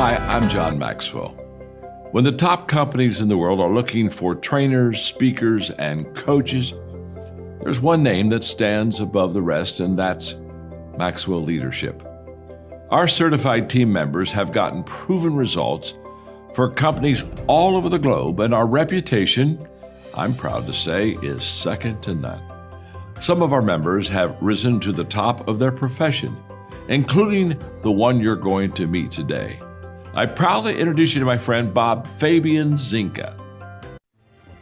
Hi, I'm John Maxwell. When the top companies in the world are looking for trainers, speakers, and coaches, there's one name that stands above the rest, and that's Maxwell Leadership. Our certified team members have gotten proven results for companies all over the globe, and our reputation, I'm proud to say, is second to none. Some of our members have risen to the top of their profession, including the one you're going to meet today. I proudly introduce you to my friend Bob Fabian Zinka.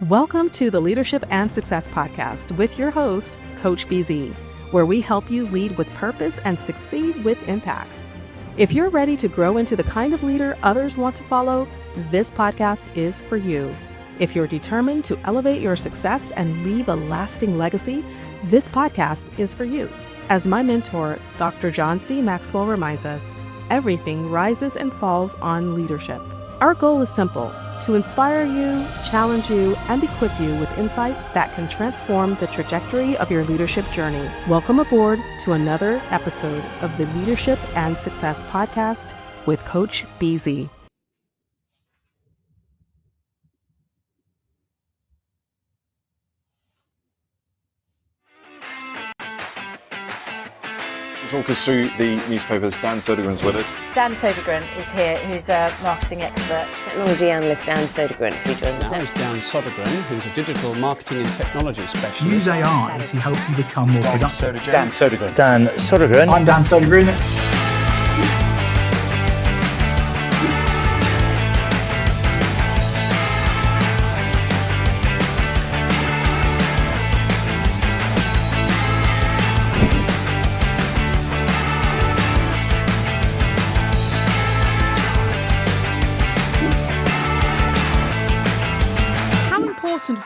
Welcome to the Leadership and Success Podcast with your host, Coach BZ, where we help you lead with purpose and succeed with impact. If you're ready to grow into the kind of leader others want to follow, this podcast is for you. If you're determined to elevate your success and leave a lasting legacy, this podcast is for you. As my mentor, Dr. John C. Maxwell reminds us, everything rises and falls on leadership. Our goal is simple: to inspire you, challenge you, and equip you with insights that can transform the trajectory of your leadership journey. Welcome aboard to another episode of the Leadership and Success Podcast with Coach BZ. Talk us through the newspapers. Dan Södergren's with us. Dan Södergren is here, who's a marketing expert. Technology analyst Dan Södergren, who joins us now. Now is Dan Södergren, who's a digital marketing and technology specialist. Use AI to help you become more productive. Dan Södergren. Dan Södergren. I'm Dan Södergren.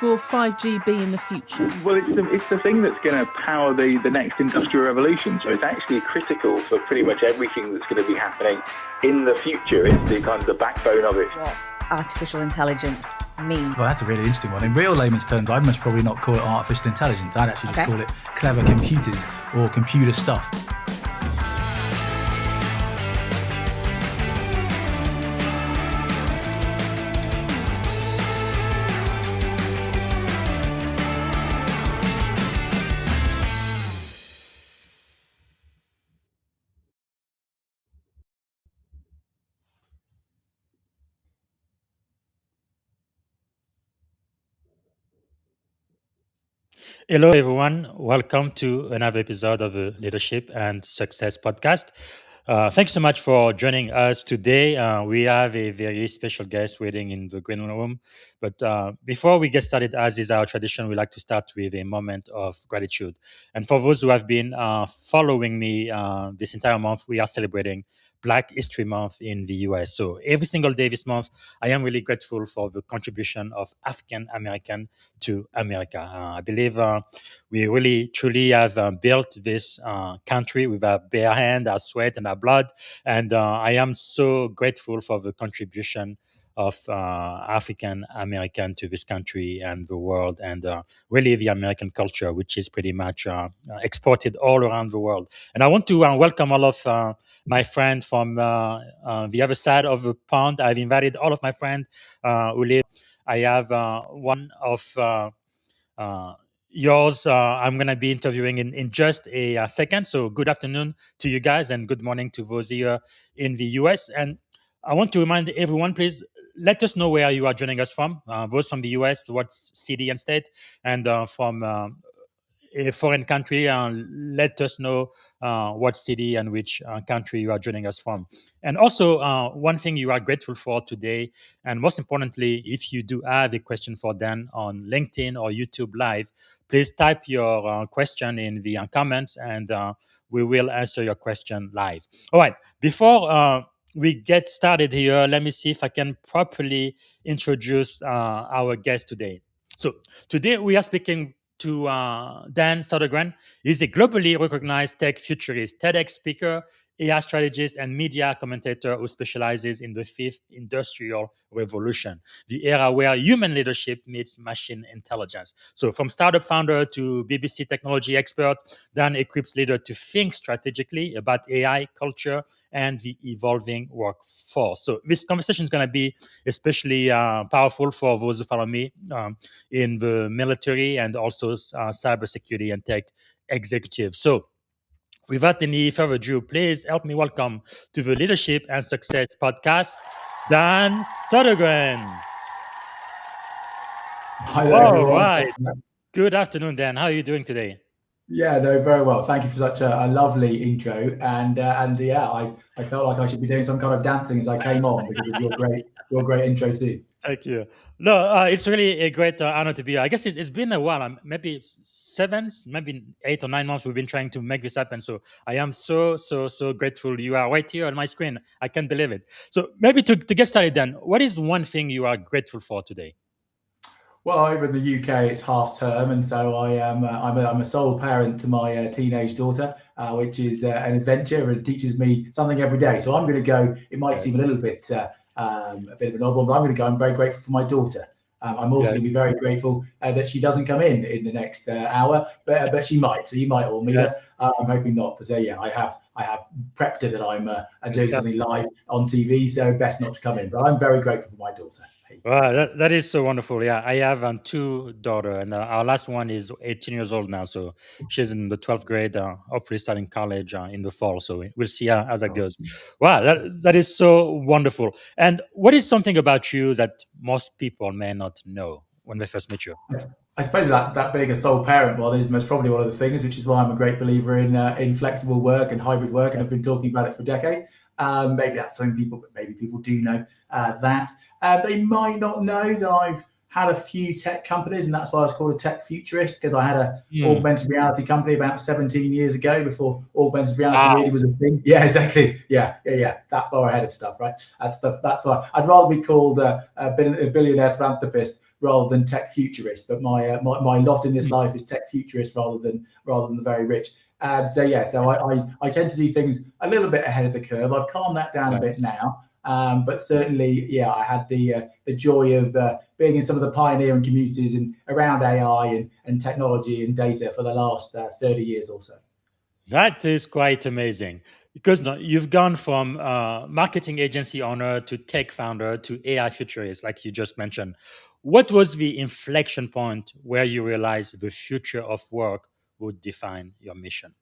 Will 5G be in the future? Well, it's the thing that's going to power the next industrial revolution. So it's actually critical for pretty much everything that's going to be happening in the future. It's the kind of the backbone of it. What artificial intelligence mean? Well, that's a really interesting one. In real layman's terms, I must probably not call it artificial intelligence. I'd actually just call it clever computers or computer stuff. Hello, everyone. Welcome to another episode of the Leadership and Success Podcast. Thanks so much for joining us today. We have a very special guest waiting in the green room. But before we get started, as is our tradition, we like to start with a moment of gratitude. And for those who have been following me this entire month, we are celebrating Black History Month in the US. So every single day this month, I am really grateful for the contribution of African American to America. I believe we really, truly have built this country with our bare hand, our sweat, and our blood. And I am so grateful for the contribution of African American to this country and the world, and really the American culture, which is pretty much exported all around the world. And I want to welcome all of my friends from the other side of the pond. I've invited all of my friends who live. I have one of yours I'm going to be interviewing in just a second. So good afternoon to you guys, and good morning to those here in the US. And I want to remind everyone, please, let us know where you are joining us from. Those from the US, what city and state, and from a foreign country, let us know what city and which country you are joining us from. And also, one thing you are grateful for today, and most importantly, if you do have a question for Dan on LinkedIn or YouTube Live, please type your question in the comments, and we will answer your question live. All right, before we get started here, let me see if I can properly introduce our guest today. So today we are speaking to Dan Södergren. He's a globally recognized tech futurist, TEDx speaker, AI strategist and media commentator who specializes in the fifth industrial revolution, the era where human leadership meets machine intelligence. So from startup founder to BBC technology expert, Dan equips leaders to think strategically about AI, culture, and the evolving workforce. So this conversation is going to be especially powerful for those who follow me in the military and also cybersecurity and tech executives. So without any further ado, please help me welcome to the Leadership and Success podcast, Dan Södergren. Hi there, everyone. Right. Good afternoon, Dan. How are you doing today? Yeah, no, very well. Thank you for such a lovely intro. And yeah, I felt like I should be doing some kind of dancing as I came on because of your great intro too. Thank you. No, it's really a great honor to be here. I guess it's been a while, maybe 8 or 9 months we've been trying to make this happen. So I am so grateful you are right here on my screen. I can't believe it. So maybe to get started then, what is one thing you are grateful for today? Well, over in the UK, it's half term, and so I'm a sole parent to my teenage daughter, which is an adventure and teaches me something every day. So I'm going to go. It might seem a little bit a bit of an odd one, but I'm going to go. I'm very grateful for my daughter. I'm also going to be very grateful that she doesn't come in the next hour, but she might. So you might all meet her. I'm hoping not, because I have prepped her that I'm doing something live on TV, so best not to come in. But I'm very grateful for my daughter. Wow, that is so wonderful. Yeah, I have 2 daughters, and our last one is 18 years old now. So she's in the 12th grade, hopefully starting college in the fall. So we'll see how that goes. Wow, that is so wonderful. And what is something about you that most people may not know when they first meet you? I suppose that being a sole parent one is most probably one of the things, which is why I'm a great believer in flexible work and hybrid work, and I've been talking about it for a decade. Maybe that's something people do know that. They might not know that I've had a few tech companies, and that's why I was called a tech futurist, because I had a augmented reality company about 17 years ago, before augmented reality really was a thing. Yeah, exactly. Yeah. That far ahead of stuff, right? That's why I'd rather be called a billionaire philanthropist rather than tech futurist. But my lot in this life is tech futurist rather than the very rich. So I tend to do things a little bit ahead of the curve. I've calmed that down a bit now. But certainly, I had the joy of being in some of the pioneering communities around AI and technology and data for the last 30 years or so. That is quite amazing, because you've gone from marketing agency owner to tech founder to AI futurist, like you just mentioned. What was the inflection point where you realized the future of work would define your mission?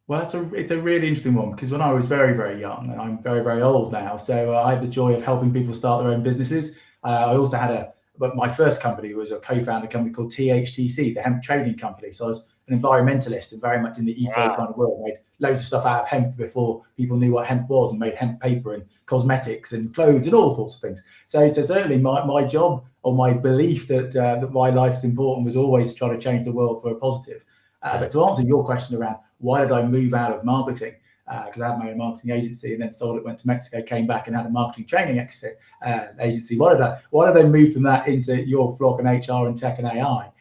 Well, it's a really interesting one, because when I was very, very young, and I'm very, very old now, so I had the joy of helping people start their own businesses. I also had but my first company was a co-founded company called THTC, the hemp trading company. So I was an environmentalist and very much in the eco kind of world. Made loads of stuff out of hemp before people knew what hemp was, and made hemp paper and cosmetics and clothes and all sorts of things. So certainly my job, or my belief that my life is important, was always to try to change the world for a positive. But to answer your question around why did I move out of marketing, because I had my own marketing agency and then sold it, went to Mexico, came back and had a marketing training agency. Why did I move from that into your flock and HR and tech and AI?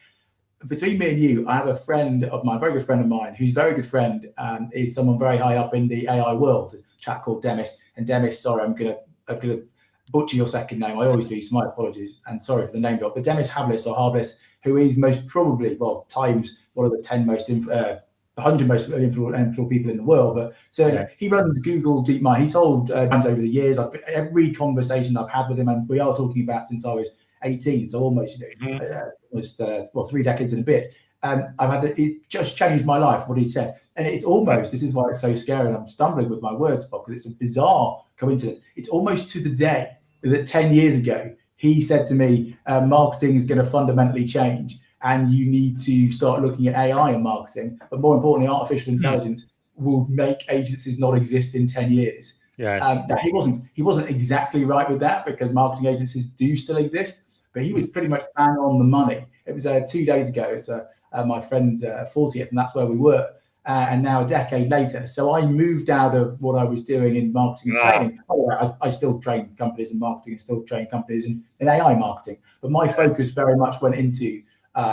Between me and you, I have a very good friend of mine, whose very good friend is someone very high up in the AI world, a chap called Demis. And Demis, sorry, I'm gonna butcher your second name. I always do, so my apologies, and sorry for the name drop. But Demis Haberlis, who is most probably, times one of the 10 most 100 most influential people in the world, but certainly he runs Google DeepMind. He sold brands over the years. Every conversation I've had with him, and we are talking about since I was 18, so almost 3 decades and a bit. It just changed my life, what he said. And it's almost, this is why it's so scary, and I'm stumbling with my words, Bob, because it's a bizarre coincidence. It's almost to the day that 10 years ago, he said to me, marketing is going to fundamentally change, and you need to start looking at AI in marketing. But more importantly, artificial intelligence will make agencies not exist in 10 years. Yes. He wasn't exactly right with that, because marketing agencies do still exist, but he was pretty much bang on the money. It was 2 days ago. It's my friend's 40th, and that's where we were. And now a decade later. So I moved out of what I was doing in marketing and training. I still train companies in marketing and still train companies in AI marketing. But my focus very much went into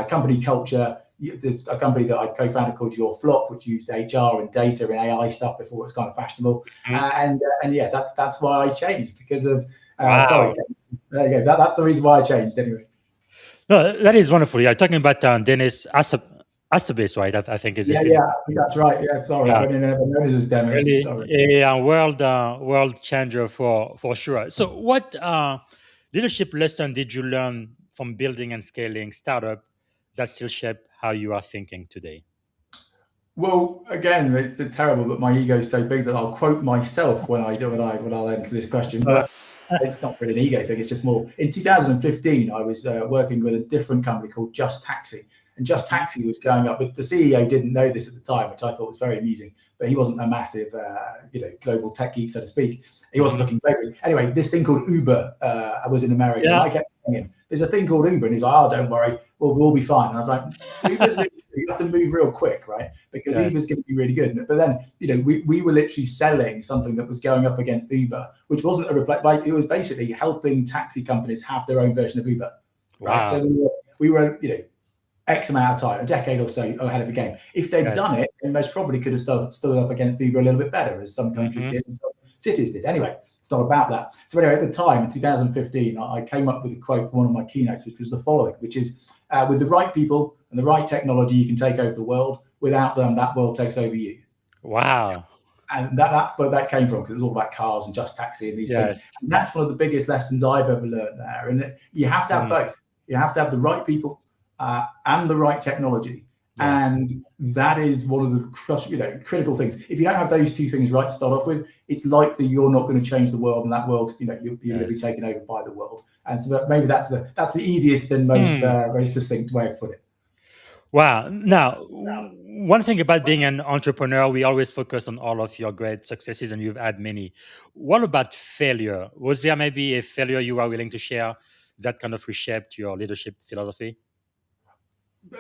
company culture, a company that I co-founded called Your Flock, which used HR and data and AI stuff before it was kind of fashionable. And yeah, that's why I changed, because of sorry, there you go. That's the reason why I changed anyway. No, that is wonderful. Yeah, talking about Dennis Asabis, right? I think is it? Yeah, I think that's right. Yeah, sorry, Yeah. I never noticed Dennis. Really Sorry. a world changer for sure. So, what leadership lesson did you learn from building and scaling startup that still shape how you are thinking today? Well, again, it's terrible that my ego is so big that I'll quote myself when I'll answer this question. But it's not really an ego thing. It's just more. In 2015, I was working with a different company called Just Taxi, and Just Taxi was going up. But the CEO didn't know this at the time, which I thought was very amusing. But he wasn't a massive, global tech geek, so to speak. He wasn't looking globally. Anyway, this thing called Uber was in America. And I kept telling him, "There's a thing called Uber," and he's like, "Oh, don't worry, we'll be fine." And I was like, "Uber's really, you have to move real quick, right? Because Uber's going to be really good." But then, we were literally selling something that was going up against Uber, which wasn't a it was basically helping taxi companies have their own version of Uber. Right? Wow. So we were X amount of time, a decade or so ahead of the game. If they'd done it, they most probably could have stood up against Uber a little bit better, as some countries did and some cities did. Anyway, it's not about that. So anyway, at the time, in 2015, I came up with a quote from one of my keynotes, which was the following, which is, with the right people and the right technology, you can take over the world. Without them, that world takes over you. Wow. And that's where that came from, because it was all about cars and Just Taxi and these things. And that's one of the biggest lessons I've ever learned there. And you have to have both. You have to have the right people and the right technology. And that is one of the critical things. If you don't have those two things right to start off with, it's likely you're not going to change the world, and that world, you're going to be taken over by the world. And so maybe that's the easiest and most succinct way of putting it. Wow. Now, one thing about being an entrepreneur, we always focus on all of your great successes, and you've had many. What about failure? Was there maybe a failure you are willing to share that kind of reshaped your leadership philosophy?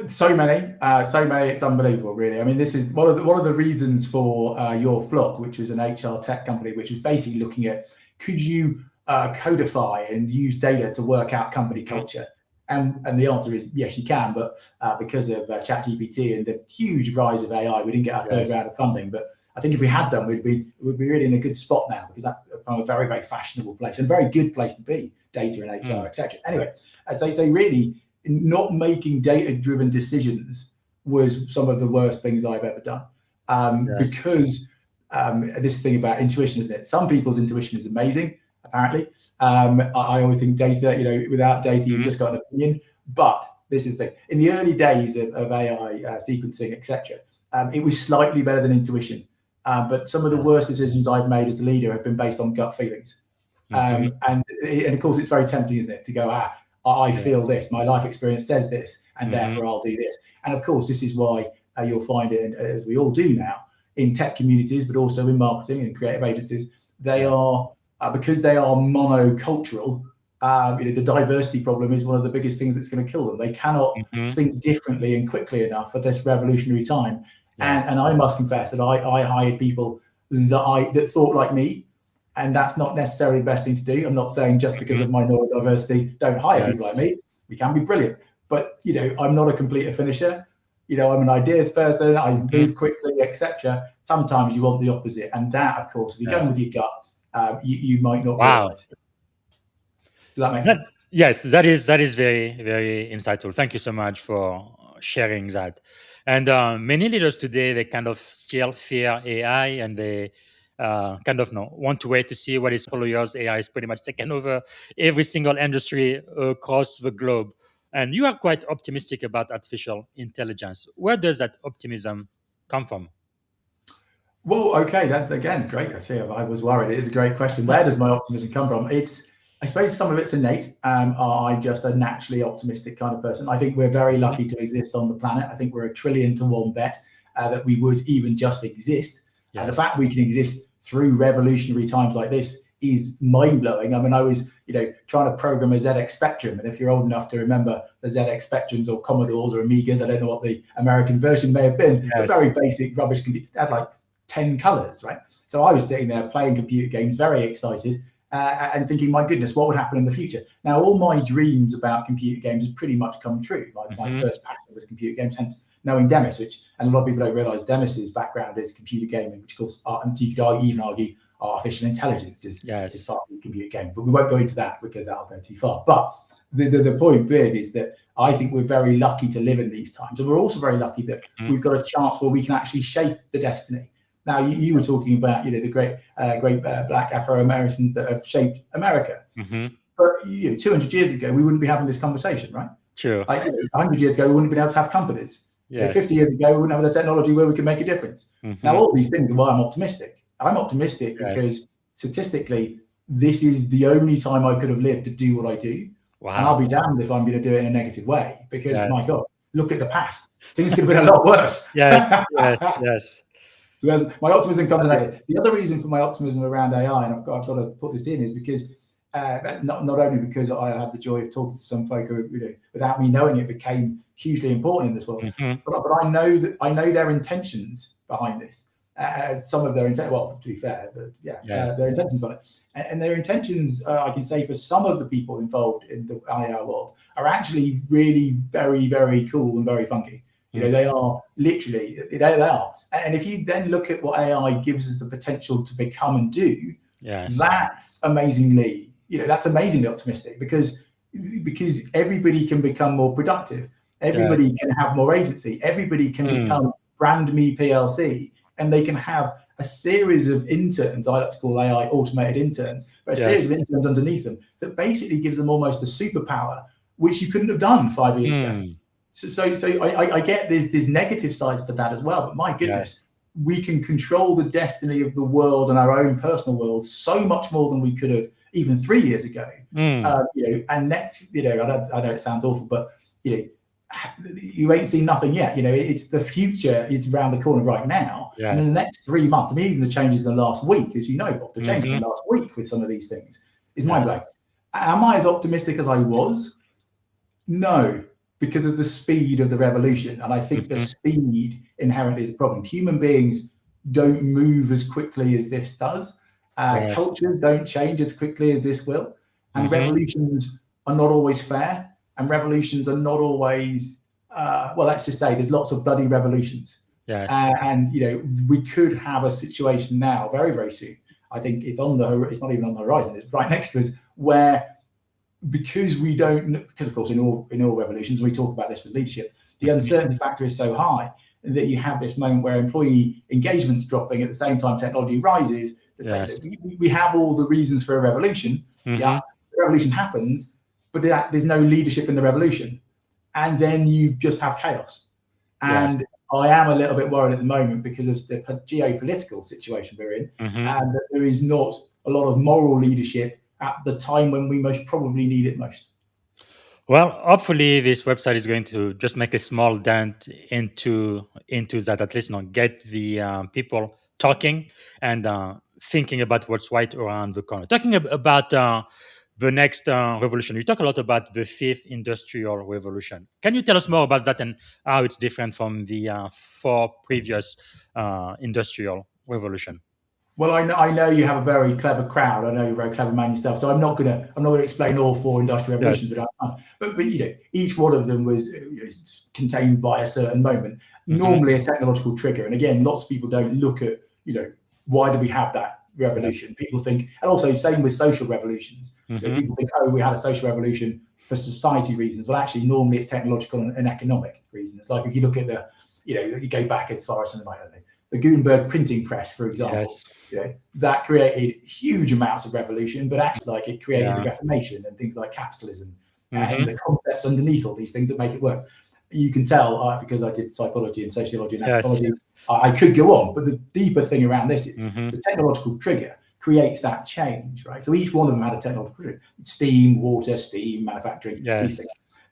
So many, it's unbelievable, really. I mean, this is one of the reasons for Your Flock, which was an HR tech company, which was basically looking at, could you codify and use data to work out company culture? And the answer is yes, you can. But because of ChatGPT and the huge rise of AI, we didn't get our third round of funding. But I think if we had done, we'd be really in a good spot now, because that's a very, very fashionable place and a very good place to be, data and HR, etc. Anyway, so really, not making data-driven decisions was some of the worst things I've ever done. Because this thing about intuition, isn't it? Some people's intuition is amazing, apparently. I always think data, without data, you've just got an opinion. But this is the thing. In the early days of AI sequencing, etc., it was slightly better than intuition. But some of the worst decisions I've made as a leader have been based on gut feelings. And of course, it's very tempting, isn't it, to go, I feel this, my life experience says this, and therefore I'll do this. And of course, this is why you'll find it, as we all do now, in tech communities, but also in marketing and creative agencies, they are, because they are monocultural, the diversity problem is one of the biggest things that's going to kill them. They cannot think differently and quickly enough at this revolutionary time. And I must confess that I hired people that thought like me. And that's not necessarily the best thing to do. I'm not saying just because of my neurodiversity, don't hire people like me. We can be brilliant. But, I'm not a complete finisher. I'm an ideas person. I move quickly, etc. Sometimes you want the opposite. And that, of course, if you're going with your gut, you might not realize. Does that make sense? Yes, that is very, very insightful. Thank you so much for sharing that. And many leaders today, they kind of still fear AI, and they want to wait to see what is follow years. AI is pretty much taken over every single industry across the globe. And you are quite optimistic about artificial intelligence. Where does that optimism come from? Well, okay, that again, great. I was worried. It is a great question. Where does my optimism come from? I suppose some of it's innate. I'm just a naturally optimistic kind of person. I think we're very lucky to exist on the planet. I think we're 1 trillion to 1 bet that we would even just exist. And the fact we can exist through revolutionary times like this is mind-blowing. I mean, I was, trying to program a ZX Spectrum, and if you're old enough to remember the ZX Spectrums or Commodores or Amigas, I don't know what the American version may have been, but very basic rubbish computer. It had like 10 colors, right? So I was sitting there playing computer games, very excited, and thinking, my goodness, what would happen in the future? Now, all my dreams about computer games have pretty much come true. My first passion was computer games, hence knowing Demis, and a lot of people don't realize Demis's background is computer gaming, which of course, and you could even argue artificial intelligence is part of computer gaming, but we won't go into that because that'll go too far. But the point being is that I think we're very lucky to live in these times, and we're also very lucky that we've got a chance where we can actually shape the destiny. Now, you were talking about the great Black Afro-Americans that have shaped America, but 200 years ago we wouldn't be having this conversation, right? Sure. 100 years ago we wouldn't have been able to have companies. Yes. 50 years ago we wouldn't have the technology where we could make a difference. Now, all these things are why I'm optimistic. I'm optimistic because statistically, this is the only time I could have lived to do what I do. Wow. And I'll be damned if I'm going to do it in a negative way because, my God, look at the past. Things could have been a lot worse. Yes. So my optimism comes in that. The other reason for my optimism around AI, and I've got to put this in, is because not only because I had the joy of talking to some folk who, without me knowing it, became hugely important in this world, but I know their intentions behind this. Some of their intent, well, to be fair, but their intentions on it, and their intentions, I can say, for some of the people involved in the AI world are actually really very, very cool and very funky. They are literally, they are. And if you then look at what AI gives us the potential to become and do, that's amazingly optimistic because everybody can become more productive. Everybody can have more agency. Everybody can become Brand Me PLC. And they can have a series of interns, I like to call AI automated interns, but a series of interns underneath them that basically gives them almost a superpower, which you couldn't have done 5 years ago. So I get there's negative sides to that as well, but my goodness, we can control the destiny of the world and our own personal world so much more than we could have even 3 years ago. And next, I know it sounds awful, but you ain't seen nothing yet. It's the future is around the corner right now. And in the next 3 months, I mean, even the changes in the last week, as you know, Bob, the changes in the last week with some of these things is mind-blowing. Am I as optimistic as I was? No, because of the speed of the revolution. And I think the speed inherently is a problem. Human beings don't move as quickly as this does. Cultures don't change as quickly as this will. And revolutions are not always fair. And revolutions are not always, let's just say there's lots of bloody revolutions. And we could have a situation now very, very soon. I think it's not even on the horizon, it's right next to us, where because of course in all revolutions, we talk about this with leadership, the uncertainty factor is so high that you have this moment where employee engagement's dropping at the same time technology rises. We have all the reasons for a revolution. The revolution happens, but there's no leadership in the revolution. And then you just have chaos. And I am a little bit worried at the moment because of the geopolitical situation we're in, and that there is not a lot of moral leadership at the time when we most probably need it most. Well, hopefully this website is going to just make a small dent into that, at least get the people talking and thinking about what's right around the corner. Talking about the next revolution, you talk a lot about the fifth industrial revolution. Can you tell us more about that and how it's different from the four previous industrial revolution? Well, I know you have a very clever crowd. I know you're a very clever man yourself. So I'm not gonna explain all four industrial revolutions without time. But each one of them was contained by a certain moment, normally a technological trigger. And again, lots of people don't look at why do we have that revolution? People think, and also same with social revolutions. People think, we had a social revolution for society reasons. Well, actually, normally it's technological and economic reasons. Like if you look at you go back as far as something like the Gutenberg printing press, for example, that created huge amounts of revolution, but actually it created the Reformation and things like capitalism and the concepts underneath all these things that make it work. You can tell because I did psychology and sociology and anthropology, I could go on, but the deeper thing around this is the technological trigger creates that change, right? So each one of them had a technological trigger: steam, water, steam, manufacturing, these things.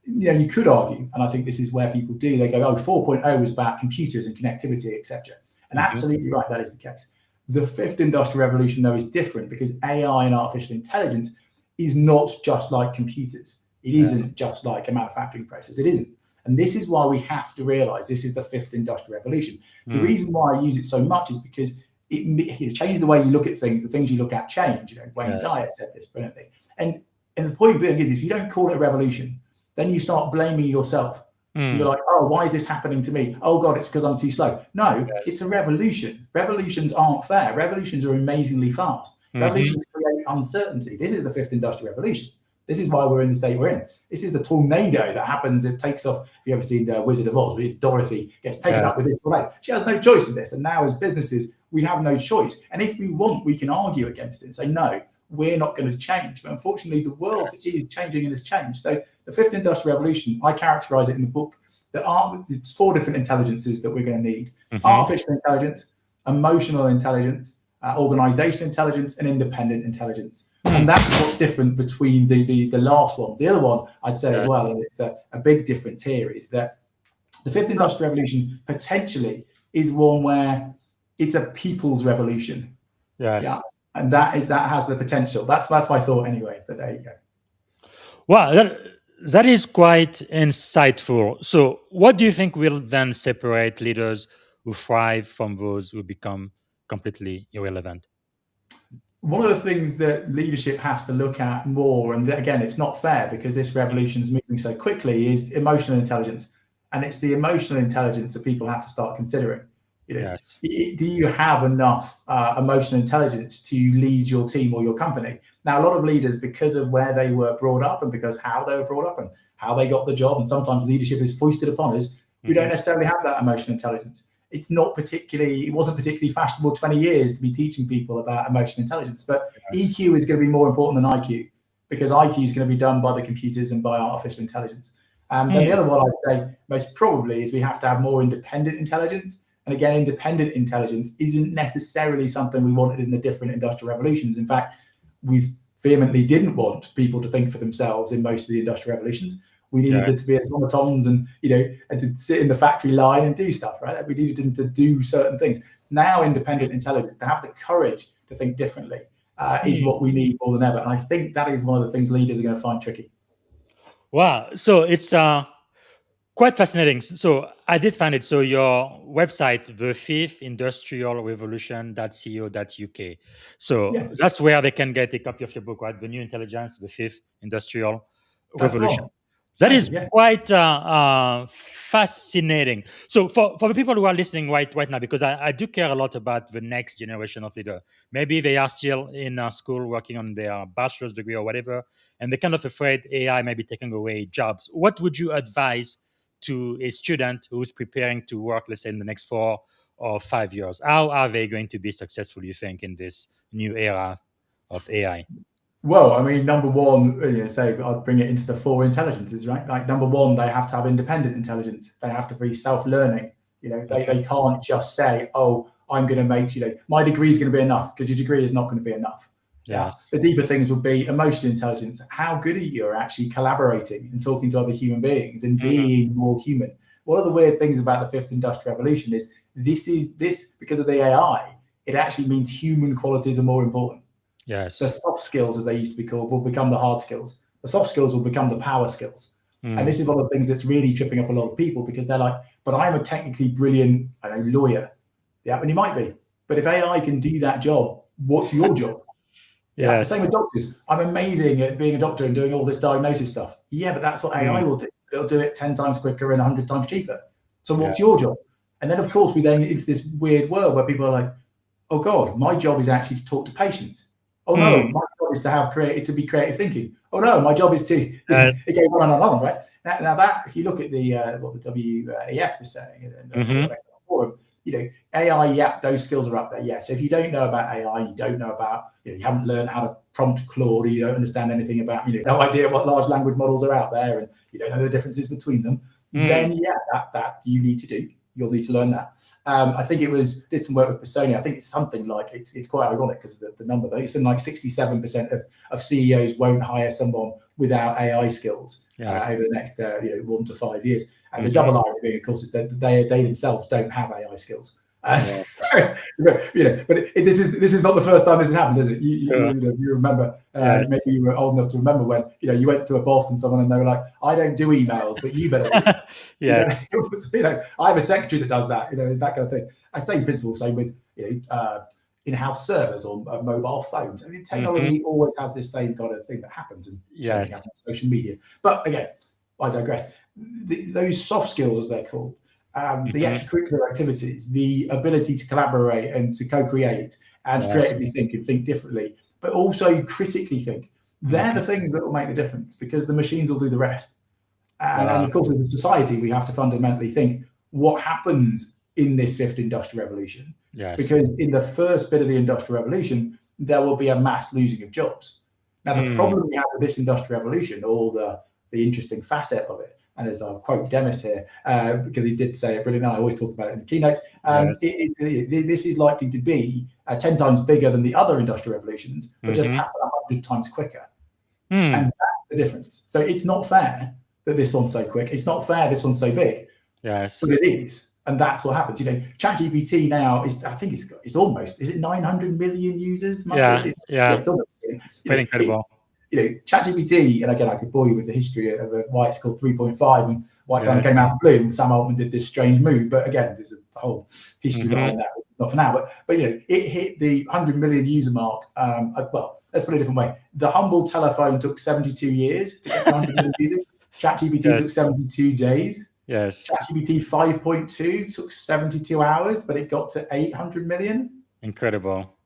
You could argue, and I think this is where people do, they go, 4.0 was about computers and connectivity, etc. And absolutely right, that is the case. The fifth industrial revolution, though, is different because AI and artificial intelligence is not just like computers. It isn't just like a manufacturing process. It isn't. And this is why we have to realize this is the fifth industrial revolution. The reason why I use it so much is because it changes the way you look at things. The things you look at change. Wayne Dyer said this brilliantly. And the point being is, if you don't call it a revolution, then you start blaming yourself You're like, oh, why is this happening to me? Oh God, it's because I'm too slow. No, it's a revolution. Revolutions aren't fair. Revolutions are amazingly fast. Revolutions create uncertainty. This is the fifth industrial revolution. This is why we're in the state we're in. This is the tornado that happens. It takes off. If you ever seen the Wizard of Oz, where Dorothy gets taken up with this tornado. She has no choice in this. And now as businesses, we have no choice. And if we want, we can argue against it and say, no, we're not going to change. But unfortunately, the world is changing and has changed. So the fifth industrial revolution, I characterize it in the book. There's 4 different intelligences that we're going to need. Artificial intelligence, emotional intelligence, organizational intelligence, and independent intelligence. And that's what's different between the last ones. The other one I'd say as well, and it's a big difference here, is that the fifth industrial revolution potentially is one where it's a people's revolution. Yeah. And that has the potential. That's my thought anyway, but there you go. Wow, that is quite insightful. So what do you think will then separate leaders who thrive from those who become completely irrelevant? One of the things that leadership has to look at more, and again, it's not fair because this revolution is moving so quickly, is emotional intelligence. And it's the emotional intelligence that people have to start considering. Do you have enough emotional intelligence to lead your team or your company? Now, a lot of leaders, because of where they were brought up and because how they were brought up and how they got the job, and sometimes leadership is foisted upon us, we don't necessarily have that emotional intelligence. It wasn't particularly fashionable 20 years to be teaching people about emotional intelligence, but EQ is going to be more important than IQ, because IQ is going to be done by the computers and by artificial intelligence. Then the other one I'd say most probably is we have to have more independent intelligence. And again, independent intelligence isn't necessarily something we wanted in the different industrial revolutions. In fact, we vehemently didn't want people to think for themselves in most of the industrial revolutions. We needed them to be automatons and to sit in the factory line and do stuff, right? We needed them to do certain things. Now, independent intelligence, to have the courage to think differently is what we need more than ever. And I think that is one of the things leaders are going to find tricky. Wow. So it's quite fascinating. So I did find it. So your website, the fifth industrial revolution.co.uk. So that's where they can get a copy of your book, right? The New Intelligence, the Fifth Industrial Revolution. That is quite fascinating. So for the people who are listening right now, because I do care a lot about the next generation of leader. Maybe they are still in school working on their bachelor's degree or whatever, and they're kind of afraid AI may be taking away jobs. What would you advise to a student who's preparing to work, let's say, in the next 4 or 5 years? How are they going to be successful, you think, in this new era of AI? Well, I mean, number one, say I'd bring it into the 4 intelligences, right? Like number one, they have to have independent intelligence. They have to be self-learning. They can't just say, oh, I'm going to make, my degree is going to be enough, because your degree is not going to be enough. The deeper things would be emotional intelligence. How good are you at actually collaborating and talking to other human beings and being more human? One of the weird things about the fifth industrial revolution is this because of the AI, it actually means human qualities are more important. The soft skills, as they used to be called, will become the hard skills. The soft skills will become the power skills. And this is one of the things that's really tripping up a lot of people, because they're like, but I'm a technically brilliant, lawyer. Yeah, and you might be. But if AI can do that job, what's your job? Same with doctors. I'm amazing at being a doctor and doing all this diagnosis stuff. Yeah, but that's what AI will do. It'll do it 10 times quicker and 100 times cheaper. So what's your job? And then, of course, we then into this weird world where people are like, oh, God, my job is actually to talk to patients. Oh, no, my job is to be creative thinking. Oh, no, my job is to, it goes on and on, right? Now that, if you look at what the WEF is saying, forum, AI, those skills are up there. So if you don't know about AI, you don't know about, you haven't learned how to prompt Claude, you don't understand anything about, no idea what large language models are out there, and you don't know the differences between them, then that you need to do. You'll need to learn that. I think did some work with Persona. I think it's something like, it's quite ironic because of the number, but it's in like 67% of CEOs won't hire someone without AI skills over the next 1 to 5 years. And the double irony being, of course, is that they themselves don't have AI skills. But this is not the first time this has happened, is it? You remember, maybe you were old enough to remember when you went to a boss and someone, and they were like, "I don't do emails, but you better." I have a secretary that does that. It's that kind of thing. Same principle, same with in-house servers or mobile phones. I mean, technology always has this same kind of thing that happens, and happens on social media. But again, I digress. Those soft skills, as they're called, the extracurricular activities, the ability to collaborate and to co-create and to creatively think and think differently, but also critically think. They're the things that will make the difference, because the machines will do the rest. And of course, as a society, we have to fundamentally think what happens in this fifth industrial revolution. Because in the first bit of the industrial revolution, there will be a mass losing of jobs. Now, the problem we have with this industrial revolution, or the interesting facet of it, and as I'll quote Demis here, because he did say it brilliantly, I always talk about it in the keynotes, this is likely to be 10 times bigger than the other industrial revolutions, but just happen 100 times quicker. And that's the difference. So it's not fair that this one's so quick. It's not fair this one's so big. But it is. And that's what happens. ChatGPT now is, I think it's almost, is it 900 million users? It's almost, quite incredible. ChatGPT, and again, I could bore you with the history of why it's called 3.5 and why it kind of came out of the blue. And Sam Altman did this strange move, but again, there's a whole history behind that. Not for now, but it hit the 100 million user mark. Well, let's put it a different way. The humble telephone took 72 years to get to 100 million users. ChatGPT took 72 days. ChatGPT 5.2 took 72 hours, but it got to 800 million. Incredible.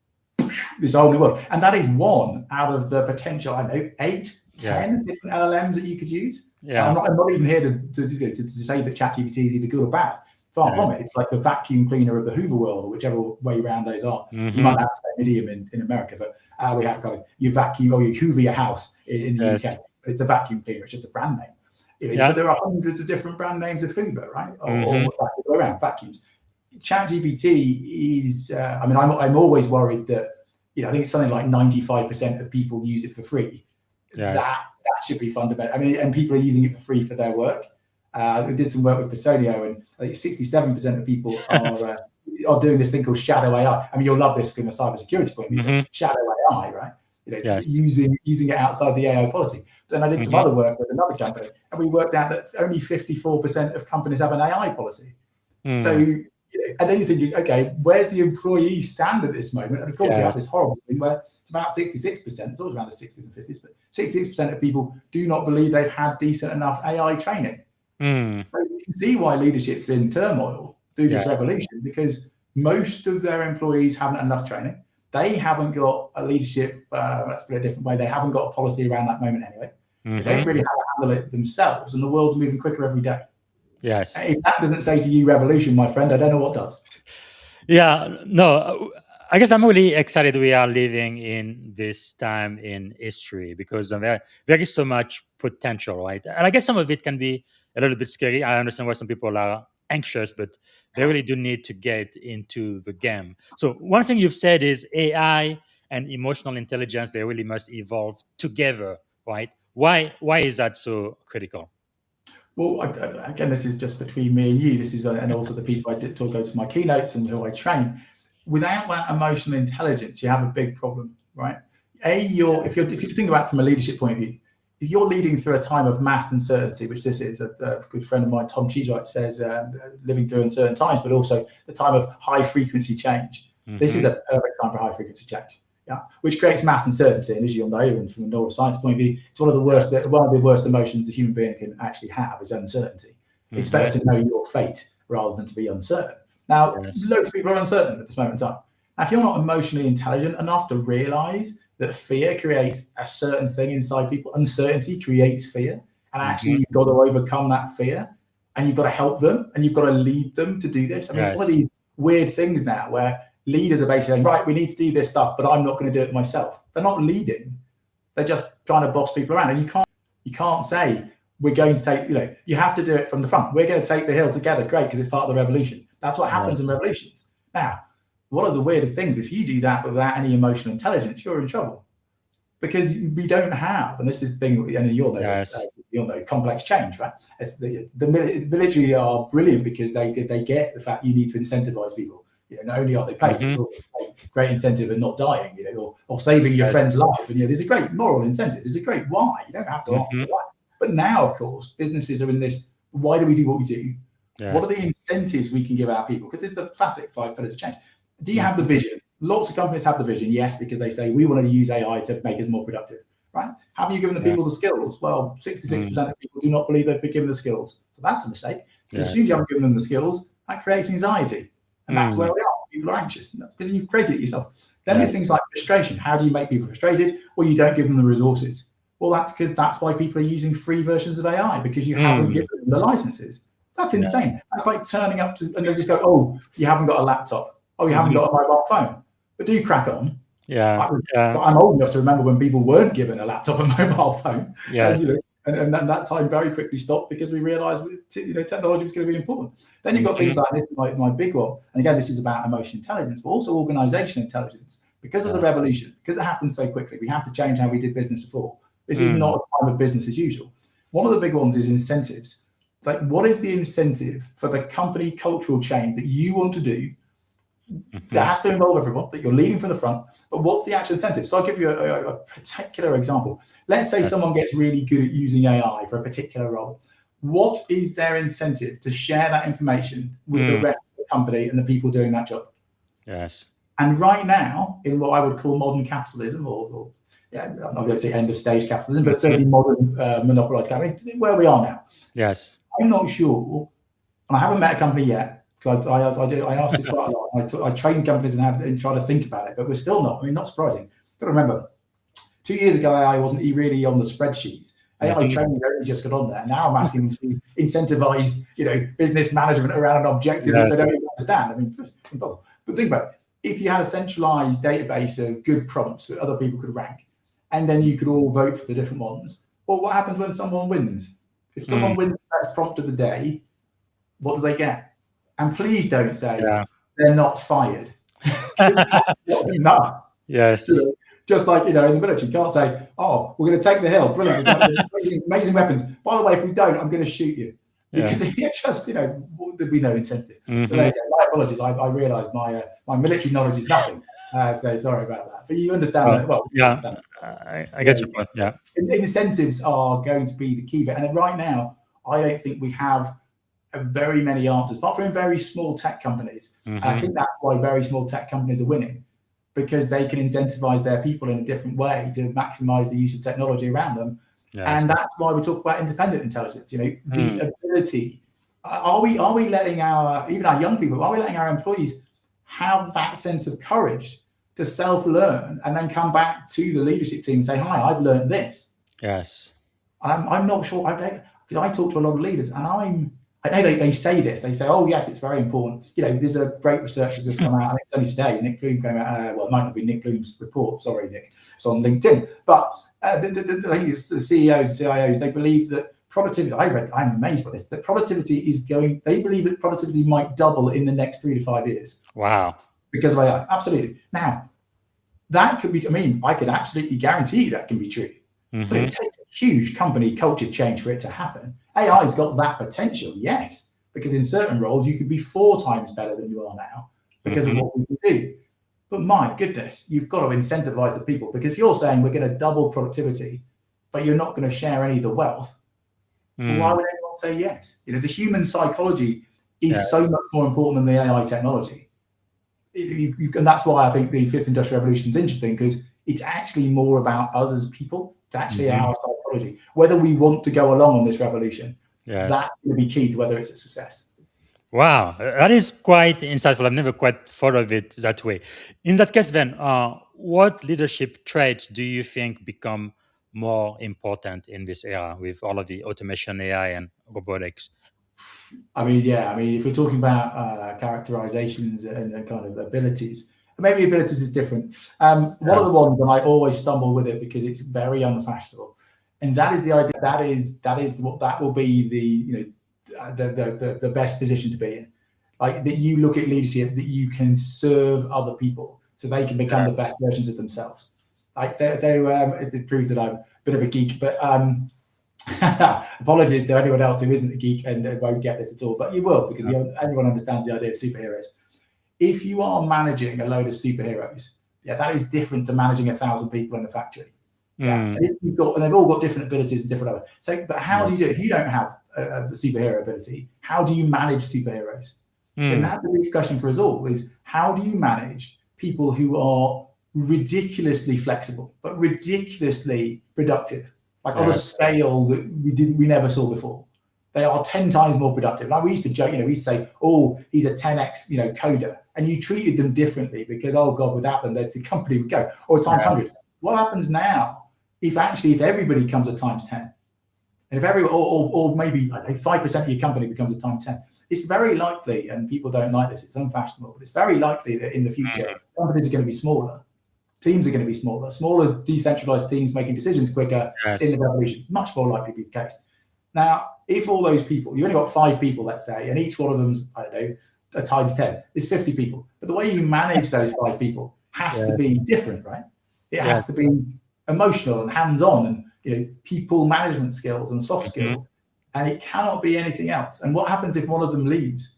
This whole new world. And that is one out of the potential, I don't know, 8, 10 different LLMs that you could use. I'm not even here to say that ChatGPT is either good or bad. Far from it. It's like the vacuum cleaner of the Hoover world, or whichever way around those are. You might have the same idiom in America, but we have kind of you vacuum or you Hoover your house in the UK. But it's a vacuum cleaner. It's just a brand name. But there are hundreds of different brand names of Hoover, right? Or around vacuums. ChatGPT is, I'm always worried that, I think it's something like 95% of people use it for free. That should be fundamental. And people are using it for free for their work. We did some work with Personio, and I think 67% of people are doing this thing called shadow AI. You'll love this from a cybersecurity point of view. Shadow AI, right? Using it outside the AI policy. Then I did some other work with another company, and we worked out that only 54% of companies have an AI policy. So, and then you're thinking, okay, where's the employee stand at this moment? And of course, you have this horrible thing where it's about 66%. It's always around the 60s and 50s, but 66% of people do not believe they've had decent enough AI training. So you can see why leadership's in turmoil through this revolution, because most of their employees haven't had enough training. They haven't got a leadership, let's put it a different way, they haven't got a policy around that moment anyway. They don't really have to handle it themselves, and the world's moving quicker every day. If that doesn't say to you revolution, my friend, I don't know what does. I guess I'm really excited we are living in this time in history, because there is so much potential, right? And I guess some of it can be a little bit scary. I understand why some people are anxious, but they really do need to get into the game. So one thing you've said is AI and emotional intelligence, they really must evolve together, right? Why is that so critical? Well, again, this is just between me and you. This is, and also the people I did talk to my keynotes and who I train. Without that emotional intelligence, you have a big problem, right? If you think about it from a leadership point of view, if you're leading through a time of mass uncertainty, which this is, a good friend of mine, Tom Cheesewright, says, living through uncertain times, but also the time of high frequency change. This is a perfect time for high frequency change, which creates mass uncertainty. And as you'll know, and from a neuroscience point of view, it's one of the worst emotions a human being can actually have is uncertainty. It's better to know your fate rather than to be uncertain. Now, loads of people are uncertain at this moment in time. Now, if you're not emotionally intelligent enough to realize that fear creates a certain thing inside people, uncertainty creates fear, and actually you've got to overcome that fear, and you've got to help them, and you've got to lead them to do this. It's one of these weird things now where leaders are basically saying, right, we need to do this stuff, but I'm not going to do it myself. They're not leading. They're just trying to boss people around. And you can't say, we're going to take, you have to do it from the front. We're going to take the hill together. Great, because it's part of the revolution. That's what happens in revolutions. Now, one of the weirdest things, if you do that without any emotional intelligence, you're in trouble. Because we don't have, and this is the thing, and you'll know, complex change, right? It's the military are brilliant because they get the fact you need to incentivize people. Not only are they paid, it's also a great incentive in not dying, or saving your friend's life. And there's a great moral incentive. There's a great why. You don't have to answer the why. But now, of course, businesses are in this, why do we do what we do? What are the incentives we can give our people? Because it's the classic 5 pillars of change. Do you have the vision? Lots of companies have the vision, yes, because they say we want to use AI to make us more productive. right? Have you given the people the skills? Well, 66% of people do not believe they've been given the skills. So that's a mistake. As soon as you haven't given them the skills, that creates anxiety. And that's where we are. People are anxious. And that's because you've created it yourself. Then there's things like frustration. How do you make people frustrated? Well, you don't give them the resources. Well, that's why people are using free versions of AI, because you haven't given them the licenses. That's insane. That's like turning up to, and they just go, oh, you haven't got a laptop. Oh, you haven't got a mobile phone. But do crack on. I'm old enough to remember when people weren't given a laptop and mobile phone. And that time very quickly stopped because we realized technology was going to be important. Then you've got things like this, like my big one. And again, this is about emotional intelligence, but also organizational intelligence. Because of the revolution, because it happened so quickly, we have to change how we did business before. This is not a time of business as usual. One of the big ones is incentives. Like, what is the incentive for the company cultural change that you want to do that has to involve everyone, that you're leading from the front, but what's the actual incentive? So I'll give you a particular example. Let's say someone gets really good at using AI for a particular role. What is their incentive to share that information with the rest of the company and the people doing that job? Yes. And right now, in what I would call modern capitalism, or I'm not going to say end of stage capitalism, but certainly modern monopolized capitalism, where we are now. Yes. I'm not sure, and I haven't met a company yet, because I ask this quite a lot. I train companies and try to think about it, but we're still not. I mean, not surprising. You've got to remember, 2 years ago, AI wasn't really on the spreadsheets. AI training only just got on there. Now I'm asking them to incentivize, business management around an objective that they don't even understand. I mean, it's impossible. But think about it. If you had a centralized database of good prompts that other people could rank, and then you could all vote for the different ones, well, what happens when someone wins? If someone wins the best prompt of the day, what do they get? And please don't say they're not fired. That's not enough. Yes. Just like, in the military, you can't say, oh, we're going to take the hill. Brilliant. Amazing weapons. By the way, if we don't, I'm going to shoot you. Because there'd be no incentive. But my apologies. I realised my military knowledge is nothing. So sorry about that. But you understand that. Well, understand that. I get your point. Yeah. Incentives are going to be the key bit. And right now, I don't think we have very many answers, apart from very small tech companies. And I think that's why very small tech companies are winning, because they can incentivize their people in a different way to maximize the use of technology around them. And that's why we talk about independent intelligence. The ability. Are we letting even our young people, are we letting our employees have that sense of courage to self-learn and then come back to the leadership team and say, hi, I've learned this. Yes. I'm not sure. Because I talk to a lot of leaders, and I know they say this. They say, oh, yes, it's very important. There's a great research that's just come out. I think it's only today. Nick Bloom came out. Well, it might not be Nick Bloom's report. Sorry, Nick. It's on LinkedIn. But the CEOs, CIOs, they believe that productivity, I'm amazed by this, that productivity they believe that productivity might double in the next 3 to 5 years. Wow. Because of AI. Absolutely. Now, that could be, I can absolutely guarantee that can be true. But it takes a huge company culture change for it to happen. AI's got that potential, yes, because in certain roles you could be 4 times better than you are now because of what we can do. But my goodness, you've got to incentivize the people, because if you're saying we're going to double productivity, but you're not going to share any of the wealth, well, why would anyone say yes? The human psychology is so much more important than the AI technology. And that's why I think the 5th Industrial Revolution is interesting, because it's actually more about us as people. It's actually our psychology. Whether we want to go along on this revolution, that's going to be key to whether it's a success. Wow, that is quite insightful. I've never quite thought of it that way. In that case, then, what leadership traits do you think become more important in this era with all of the automation, AI, and robotics? If we're talking about characterizations and kind of abilities, maybe abilities is different. One of the ones, and I always stumble with it because it's very unfashionable, and that is the idea. That will be the best position to be in. Like, that you look at leadership, that you can serve other people so they can become the best versions of themselves. It proves that I'm a bit of a geek, but apologies to anyone else who isn't a geek and won't get this at all, but you will, because everyone understands the idea of superheroes. If you are managing a load of superheroes, that is different to managing 1,000 people in a factory. And they've all got different abilities and different other. But how do you do it? If you don't have a superhero ability, how do you manage superheroes? And that's the big question for us all: is how do you manage people who are ridiculously flexible, but ridiculously productive, like on a scale that we never saw before. They are 10 times more productive. Like we used to joke, we used to say, oh, he's a 10x, coder. And you treated them differently because, oh God, without them, the company would go, or times 100. What happens now if everybody comes at times 10? And if or maybe 5% of your company becomes a times 10, it's very likely, and people don't like this, it's unfashionable, but it's very likely that in the future, companies are going to be smaller. Teams are going to be smaller, decentralized teams making decisions quicker in the revolution, much more likely to be the case. Now, if all those people, you only got 5 people, let's say, and each one of them's, a times 10, is 50 people. But the way you manage those 5 people has to be different, right? It has to be emotional and hands-on and, people management skills and soft skills. And it cannot be anything else. And what happens if one of them leaves?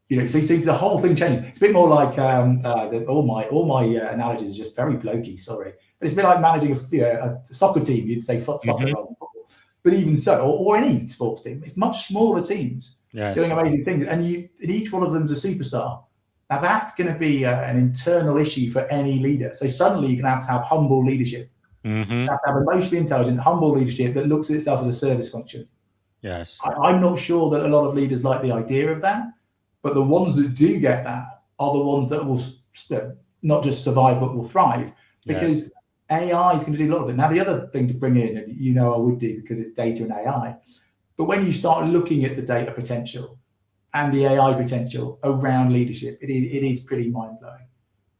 So the whole thing changes. It's a bit more like all my analogies are just very blokey, sorry. But it's a bit like managing a soccer team. You'd say foot soccer rather than football. But even so, or any sports team, it's much smaller teams doing amazing things. And each one of them's a superstar. Now that's going to be an internal issue for any leader. So suddenly you're going to have humble leadership. You have to have emotionally intelligent, humble leadership that looks at itself as a service function. Yes. I'm not sure that a lot of leaders like the idea of that, but the ones that do get that are the ones that will not just survive, but will thrive, because AI is going to do a lot of it. Now, the other thing to bring in, and I would do because it's data and AI, but when you start looking at the data potential and the AI potential around leadership, it is pretty mind-blowing.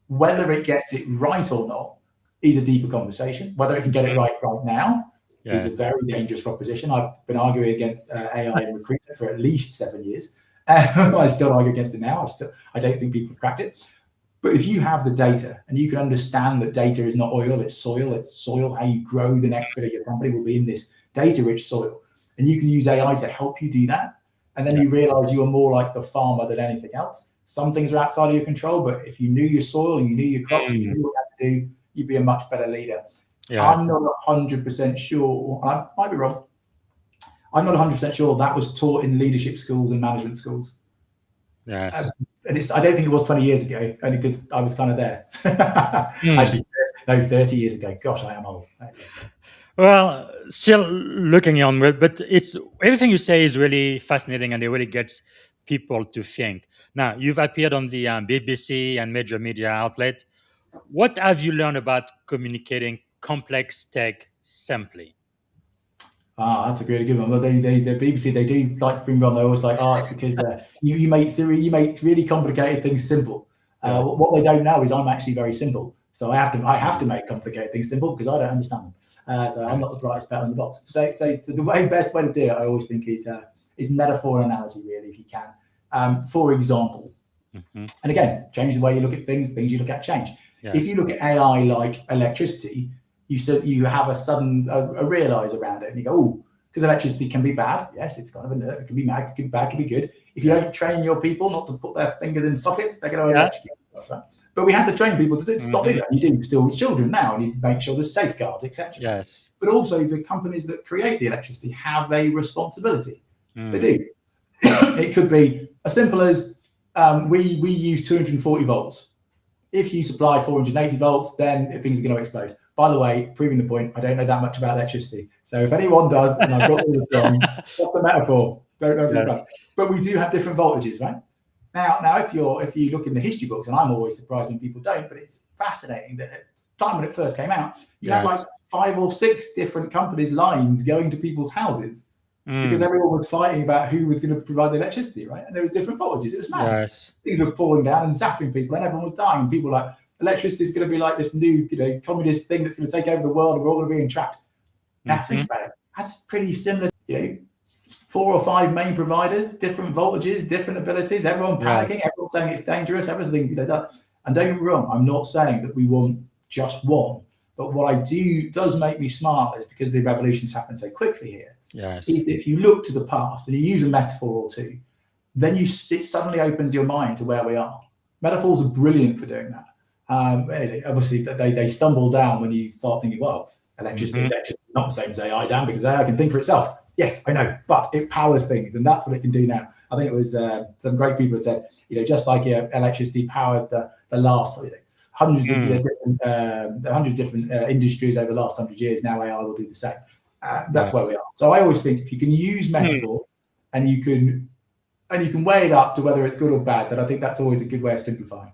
Whether it gets it right or not is a deeper conversation. Whether it can get it right now is a very dangerous proposition. I've been arguing against AI in recruitment for at least 7 years. I still argue against it now. I don't think people have cracked it. But if you have the data and you can understand that data is not oil, it's soil, how you grow the next bit of your company will be in this data-rich soil. And you can use AI to help you do that. And then you realize you are more like the farmer than anything else. Some things are outside of your control, but if you knew your soil and you knew your crops, you knew what you had to do, you'd be a much better leader. I'm not 100% sure, I might be wrong, I'm not 100% sure that was taught in leadership schools and management schools. Yes. And I don't think it was 20 years ago, only because I was kind of there. Actually, no, 30 years ago. Gosh, I am old. Well, still looking on, but it's everything you say is really fascinating, and it really gets people to think. Now, you've appeared on the BBC and major media outlet. What have you learned about communicating complex tech simply? That's a really good one. Well, the BBC, they do like to bring on. They always like, it's because you make really complicated things simple. What they don't know is I'm actually very simple, so I have to make complicated things simple because I don't understand them. So I'm not the brightest petal in the box. So the best way to do it, I always think, is metaphor and analogy, really, if you can. For example, and again, change the way you look at things you look at change. Yes. If you look at AI like electricity, you have a realize around it, and you go, because electricity can be bad. Yes, it's kind of inert. It can be bad, it can be bad, it can be good. If you don't train your people not to put their fingers in sockets, they're going to electrocute themselves, right? But we have to train people to stop doing that. You do still with children now, and you make sure there's safeguards, etc. Yes. But also the companies that create the electricity have a responsibility. They do. It could be as simple as we use 240 volts. If you supply 480 volts, then things are going to explode. By the way, proving the point, I don't know that much about electricity. So if anyone does, and I've got all this wrong, what's the metaphor? Don't know. Yes. But we do have different voltages, right? Now, if you look in the history books, and I'm always surprised when people don't, but it's fascinating that at the time when it first came out, you had like 5 or 6 different companies' lines going to people's houses because everyone was fighting about who was going to provide the electricity, right? And there was different voltages. It was mad. Yes. Things were falling down and zapping people, and everyone was dying. And people were like, electricity is going to be like this new, communist thing that's going to take over the world, and we're all going to be entrapped. Now think about it. That's pretty similar. 4 or 5 main providers, different voltages, different abilities. Everyone panicking. Everyone saying it's dangerous. Everything. And don't get me wrong. I'm not saying that we want just one. But what does make me smart is because the revolutions happen so quickly here. Yes. Is that if you look to the past and you use a metaphor or two, then it suddenly opens your mind to where we are. Metaphors are brilliant for doing that. Obviously, they stumble down when you start thinking, well, electricity not the same as AI, Dan, because AI can think for itself. Yes, I know, but it powers things, and that's what it can do now. I think it was some great people said, just like electricity powered the last hundreds of different industries over the last 100 years. Now AI will do the same. That's where we are. So I always think if you can use metaphor and you can weigh it up to whether it's good or bad, then I think that's always a good way of simplifying.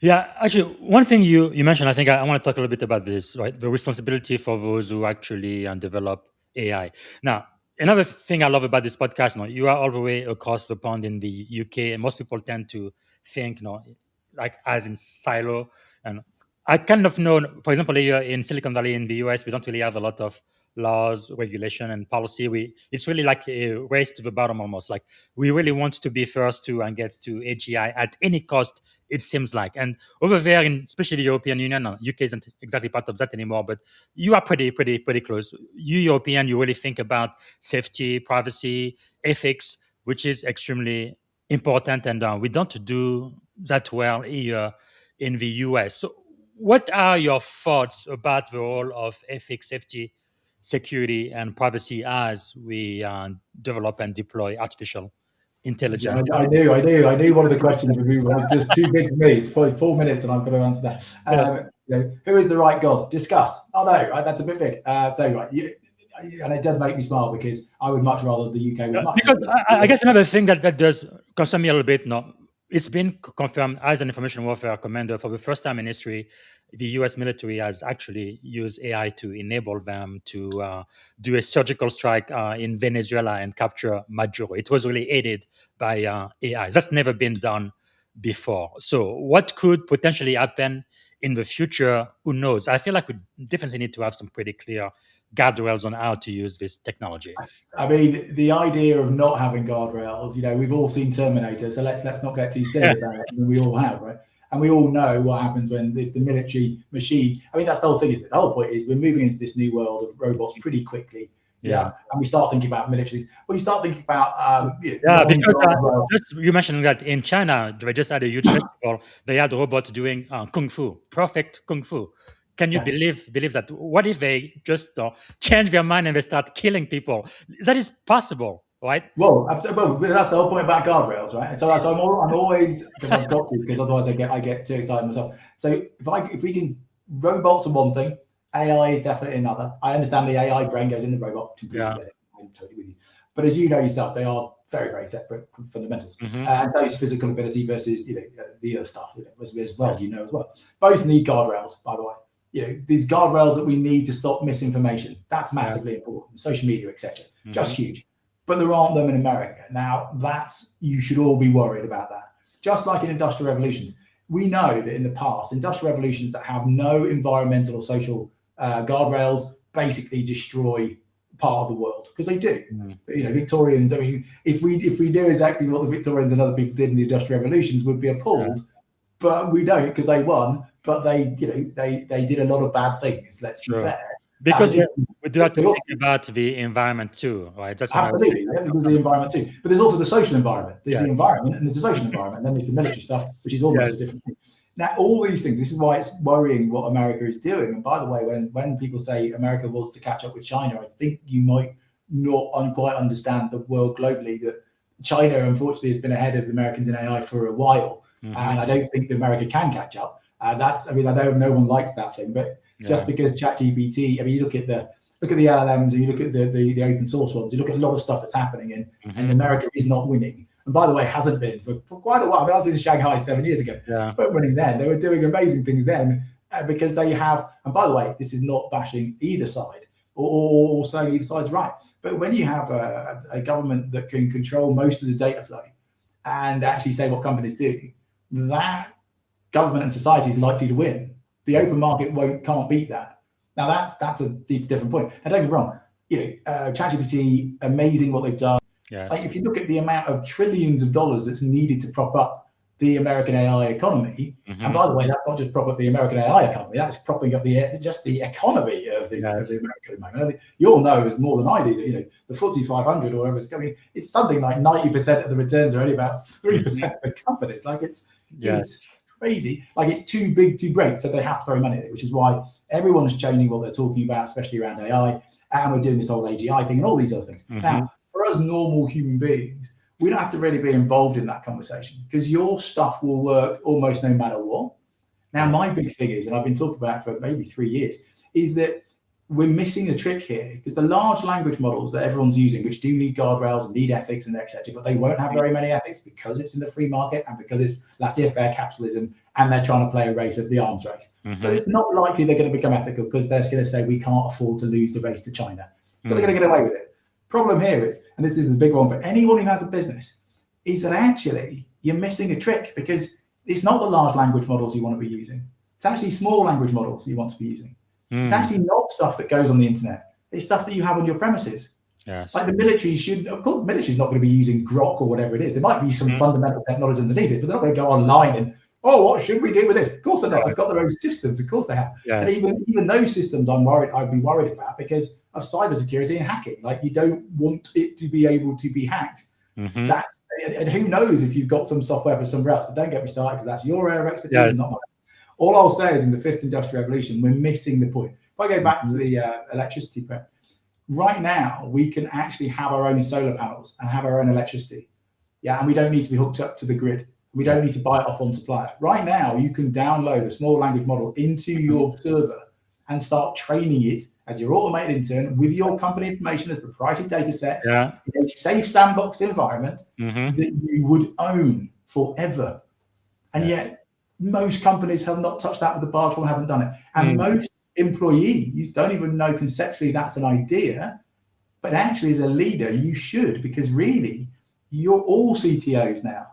Yeah, actually, one thing you mentioned, I think I want to talk a little bit about this, right? The responsibility for those who actually develop AI. Now, another thing I love about this podcast, you are all the way across the pond in the UK, and most people tend to think, like as in silo. And I kind of know, for example, here in Silicon Valley in the US, we don't really have a lot of laws, regulation, and policy. It's really like a race to the bottom almost. Like we really want to be first to and get to AGI at any cost, it seems like. And over there, in especially the European Union, UK isn't exactly part of that anymore, but you are pretty close. You European, you really think about safety, privacy, ethics, which is extremely important, and we don't do that well here in the US. So what are your thoughts about the role of ethics, safety, security, and privacy as we develop and deploy artificial intelligence? Yeah, I do. One of the questions would be just too big for me. It's probably 4 minutes, and I'm going to answer that. Who is the right God? Discuss. Oh no, right, that's a bit big. And it does make me smile because I would much rather the UK was much. Because I guess another thing that does concern me a little bit. It's been confirmed as an information warfare commander for the first time in history. The US military has actually used AI to enable them to do a surgical strike in Venezuela and capture Maduro. It was really aided by AI. That's never been done before. So what could potentially happen in the future? Who knows? I feel like we definitely need to have some pretty clear guardrails on how to use this technology. I mean, the idea of not having guardrails, we've all seen Terminator, so let's not get too silly about it. We all have, right? And we all know what happens if the military machine. I mean, that's the whole thing. The whole point is we're moving into this new world of robots pretty quickly. Yeah. And we start thinking about military. Well, you start thinking about because you mentioned that in China they just had a huge festival. They had robots doing kung fu, perfect kung fu. Can you believe that? What if they just change their mind and they start killing people? That is possible, right? Well, absolutely. That's the whole point about guardrails, right? So I'm always, because I've got to, because otherwise I get too excited myself. So if we can, robots are one thing, AI is definitely another. I understand the AI brain goes in the robot. I'm totally with you. But as you know yourself, they are very, very separate fundamentals. And so it's physical ability versus the other stuff as well. As well. Both need guardrails, by the way. These guardrails that we need to stop misinformation. That's massively important. Social media, etc. Just huge. But there aren't them in America. Now, you should all be worried about that. Just like in industrial revolutions. We know that in the past, industrial revolutions that have no environmental or social guardrails basically destroy part of the world, because they do. Victorians, I mean, if we do exactly what the Victorians and other people did in the industrial revolutions, we'd be appalled. But we don't, because they won. But they did a lot of bad things. Let's be fair. Because we do have to think about the environment too, right? That's absolutely, there's the environment too. But there's also the social environment. There's the environment and there's the social environment. And then there's the military stuff, which is almost a different thing. Now, all these things, this is why it's worrying what America is doing. And by the way, when people say America wants to catch up with China, I think you might not quite understand the world globally, that China, unfortunately, has been ahead of the Americans in AI for a while. And I don't think that America can catch up. I know no one likes that thing, but just because ChatGPT, I mean, you look at the LLMs, and you look at the open source ones, you look at a lot of stuff that's happening, and America is not winning. And by the way, hasn't been for quite a while. I mean, I was in Shanghai 7 years ago. They weren't winning then. They were doing amazing things then because they have. And by the way, this is not bashing either side or saying either side's right. But when you have a government that can control most of the data flow and actually say what companies do, that government and society is likely to win. The open market can't beat that. Now that's a different point. And don't get me wrong, ChatGPT, amazing what they've done. Like, if you look at the amount of trillions of dollars that's needed to prop up the American AI economy, and by the way, that's not just prop up the American AI economy, that's propping up the economy of the American economy. You all know as more than I do that the FTSE 500 or whatever it's coming, it's something like 90% of the returns are only about 3% of the companies. Like it's crazy. Like it's too big to break, so they have to throw money at it, which is why everyone's changing what they're talking about, especially around AI, and we're doing this whole AGI thing and all these other things. Now, for us normal human beings, we don't have to really be involved in that conversation because your stuff will work almost no matter what. Now, my big thing is, and I've been talking about it for maybe 3 years, is that we're missing a trick here, because the large language models that everyone's using, which do need guardrails and need ethics and etc., but they won't have very many ethics because it's in the free market and because it's laissez-faire capitalism, and they're trying to play a race of the arms race. So it's not likely they're going to become ethical, because they're going to say we can't afford to lose the race to China. So they're going to get away with it. Problem here is, and this is the big one for anyone who has a business, is that actually you're missing a trick, because it's not the large language models you want to be using. It's actually small language models you want to be using. It's actually not stuff that goes on the internet. It's stuff that you have on your premises. Yes. Like the military should, of course, the military's not going to be using Grok or whatever it is. There might be some fundamental technology underneath it, but they're not going to go online and, what should we do with this? Of course they're not. They've got their own systems. Of course they have. Yes. And even those systems, I'd be worried about, because of cybersecurity and hacking. Like, you don't want it to be able to be hacked. And who knows if you've got some software for somewhere else, but don't get me started, because that's your area of expertise and not mine. All I'll say is, in the fifth industrial revolution, we're missing the point. If I go back to the electricity point, right now we can actually have our own solar panels and have our own electricity. And we don't need to be hooked up to the grid. We don't need to buy it off on supplier. Right now, you can download a small language model into your server and start training it as your automated intern with your company information as proprietary data sets in a safe sandboxed environment that you would own forever. And yet, most companies have not touched that with the boardroom, haven't done it. And most employees don't even know conceptually that's an idea. But actually, as a leader, you should, because really, you're all CTOs now.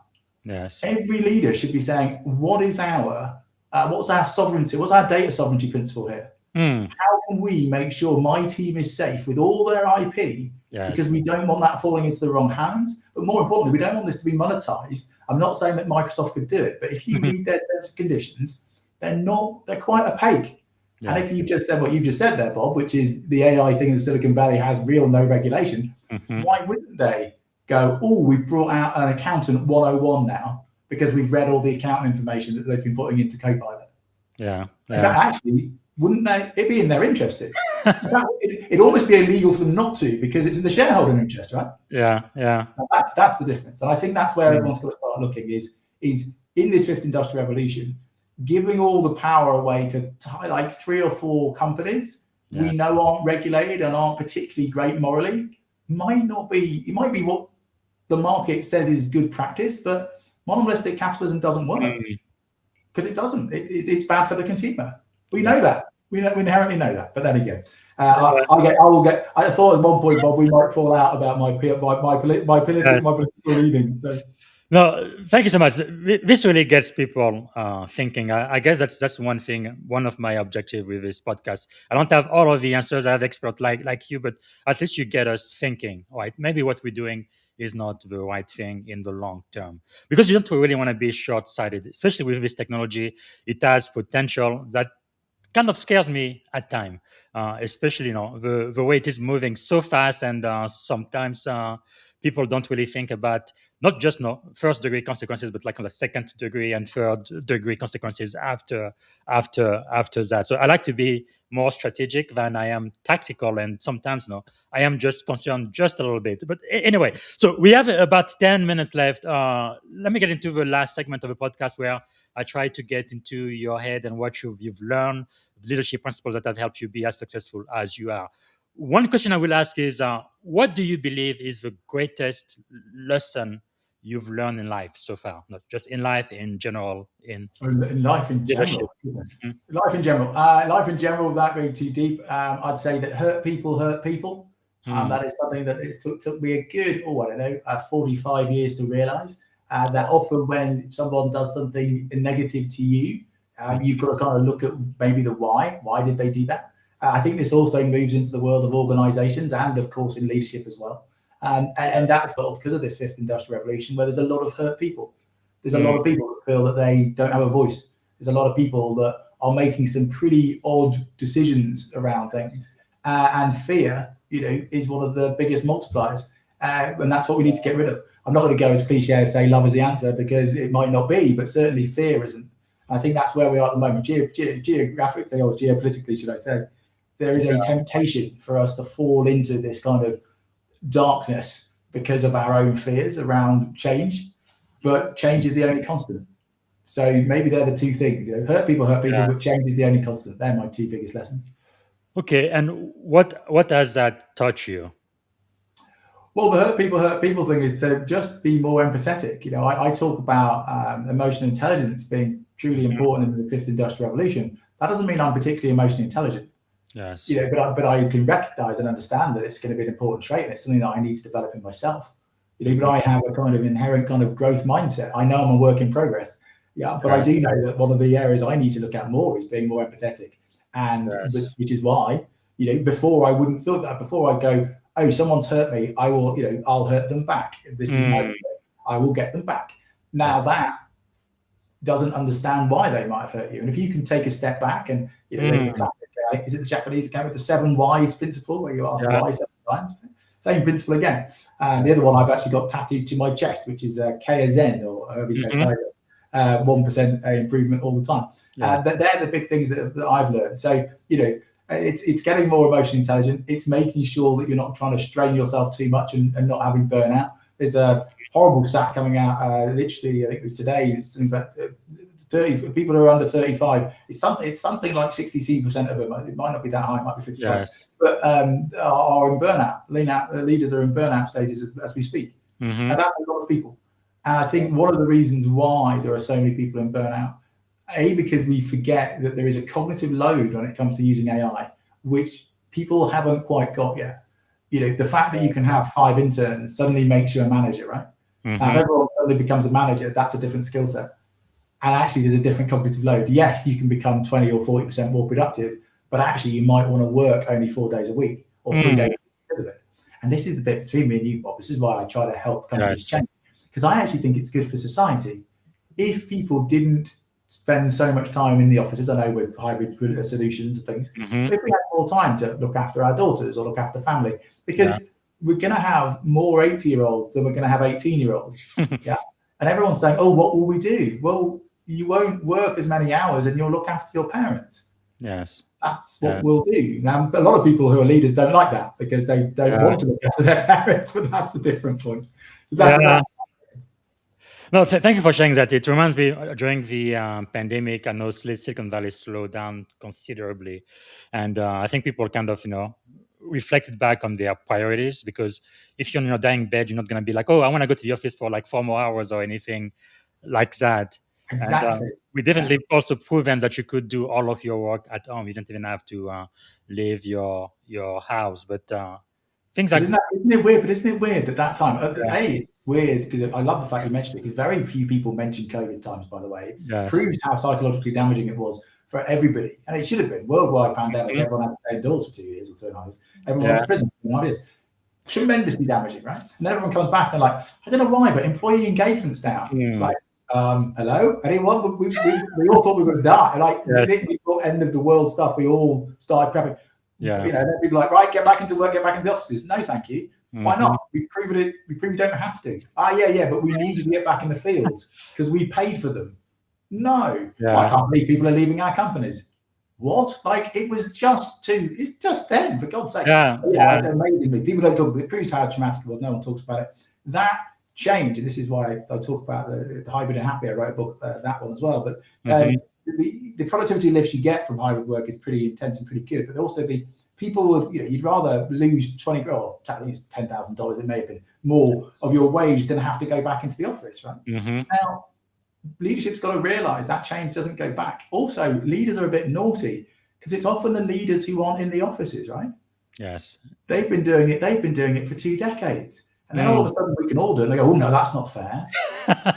Yes. Every leader should be saying, what's our sovereignty? What's our data sovereignty principle here? How can we make sure my team is safe with all their IP? Because we don't want that falling into the wrong hands. But more importantly, we don't want this to be monetized. I'm not saying that Microsoft could do it, but if you read their terms and conditions, they're quite opaque. And if you just said what you've just said there, Bob, which is the AI thing in Silicon Valley has real no regulation, why wouldn't they go, we've brought out an accountant 101 now, because we've read all the accounting information that they've been putting into Copilot? In fact, actually, wouldn't it be in their interest to? It'd almost be illegal for them not to, because it's in the shareholder interest, right? That's the difference. And I think that's where everyone's got to start looking, is in this fifth industrial revolution, giving all the power away to like 3 or 4 companies we know aren't regulated and aren't particularly great morally. It might be what the market says is good practice, but monopolistic capitalism doesn't work, because it doesn't. It's bad for the consumer. We know that. We inherently know that. But then again, I thought at one point, Bob, we might fall out about my political leaning. So. No, thank you so much. This really gets people thinking. I guess that's one thing, one of my objectives with this podcast. I don't have all of the answers. I have experts like you, but at least you get us thinking, right? Maybe what we're doing is not the right thing in the long term, because you don't really want to be short-sighted, especially with this technology. It has potential that kind of scares me at times, especially the way it is moving so fast, and sometimes people don't really think about not just first degree consequences, but like second degree and third degree consequences after that. So I like to be more strategic than I am tactical, and sometimes I am just concerned just a little bit. But anyway, so we have about 10 minutes left. Let me get into the last segment of the podcast, where I try to get into your head and what you've learned, leadership principles that have helped you be as successful as you are. One question I will ask is, what do you believe is the greatest lesson you've learned in life so far? Not just in life, in general. In life in general. Life in general. Life in general, without going too deep, I'd say that hurt people hurt people. That is something that it took me a good, 45 years to realize. That often when someone does something negative to you, you've got to kind of look at maybe the why. Why did they do that? I think this also moves into the world of organizations and, of course, in leadership as well. And that's because of this fifth industrial revolution, where there's a lot of hurt people. There's a lot of people that feel that they don't have a voice. There's a lot of people that are making some pretty odd decisions around things. And fear, is one of the biggest multipliers. And that's what we need to get rid of. I'm not going to go as cliche as say love is the answer, because it might not be, but certainly fear isn't. I think that's where we are at the moment, geographically or geopolitically, should I say. There is a temptation for us to fall into this kind of darkness because of our own fears around change, but change is the only constant. So maybe they're the two things. Hurt people, but change is the only constant. They're my two biggest lessons. Okay, and what has that taught you? Well, the hurt people thing is to just be more empathetic. I talk about emotional intelligence being truly important in the fifth industrial revolution. That doesn't mean I'm particularly emotionally intelligent. Yes. But I can recognize and understand that it's going to be an important trait, and it's something that I need to develop in myself. But I have a kind of inherent kind of growth mindset. I know I'm a work in progress. But I do know that one of the areas I need to look at more is being more empathetic, and which is why before I wouldn't thought that. Before I go, oh, someone's hurt me, I will I'll hurt them back. If this is my, I will get them back. Now that doesn't understand why they might have hurt you, and if you can take a step back and the classic, is it the Japanese account with the 7 whys principle, where you ask why 7 times? Same principle again. The other one I've actually got tattooed to my chest, which is Kaizen, or however you say Kaizen. 1% improvement all the time. They're the big things that I've learned. So, it's getting more emotionally intelligent. It's making sure that you're not trying to strain yourself too much and not having burnout. There's a horrible stat coming out, literally, I think it was today, about 30 people who are under 35. It's something like 67% of them. It might not be that high, it might be 55, but are in burnout. Leaders are in burnout stages as we speak. And that's a lot of people. And I think one of the reasons why there are so many people in burnout, because we forget that there is a cognitive load when it comes to using AI, which people haven't quite got yet. The fact that you can have 5 interns suddenly makes you a manager, right? Now, if everyone suddenly becomes a manager, that's a different skill set. And actually, there's a different cognitive load. Yes, you can become 20 or 40% more productive, but actually you might want to work only 4 days a week or 3 days because of it. And this is the bit between me and you, Bob. This is why I try to help companies change. Because I actually think it's good for society. If people didn't spend so much time in the offices, I know with hybrid solutions and things, but if we had more time to look after our daughters or look after family, because we're going to have more 80-year-olds than we're going to have 18-year-olds. And everyone's saying, oh, what will we do? Well, you won't work as many hours and you'll look after your parents. Yes. That's what we'll do. Now, a lot of people who are leaders don't like that because they don't want to look after their parents, but that's a different point. No, thank you for sharing that. It reminds me, during the pandemic, I know Silicon Valley slowed down considerably. And I think people kind of, reflected back on their priorities, because if you're in your dying bed, you're not going to be like, oh, I want to go to the office for like 4 more hours or anything like that. Exactly. And, we definitely also proven that you could do all of your work at home. You don't even have to leave your house. But things like isn't it weird? But isn't it weird at that time? It's weird because I love the fact you mentioned it, because very few people mention COVID times, by the way. It proves how psychologically damaging it was for everybody. And it should have been. Worldwide pandemic, everyone had to stay indoors for 2 years or 2.5 years. Everyone went to prison for 2.5 years. Tremendously damaging, right? And then everyone comes back and they're like, I don't know why, but employee engagement's down. It's like, hello? Anyone? We all thought we were going to die. Like, the end of the world stuff, we all started prepping. Then people are like, right, get back into work, get back into the offices. No, thank you. Why not? We've proven it. We prove you don't have to. But we need you to get back in the fields because we paid for them. No, I can't believe people are leaving our companies. What? Like, it was just then, for God's sake. Amazingly, people don't talk about it. It proves how traumatic it was. No one talks about it. That change, and this is why I talk about the hybrid and happy. I wrote a book, that one as well. But the productivity lifts you get from hybrid work is pretty intense and pretty good. But also people would, you'd rather lose $10,000, it may have been more of your wage than have to go back into the office, right? Now, leadership's got to realize that change doesn't go back. Also, leaders are a bit naughty because it's often the leaders who aren't in the offices, right? Yes. They've been doing it for 2 decades. And then all of a sudden we can all do it. And they go, oh, no, that's not fair.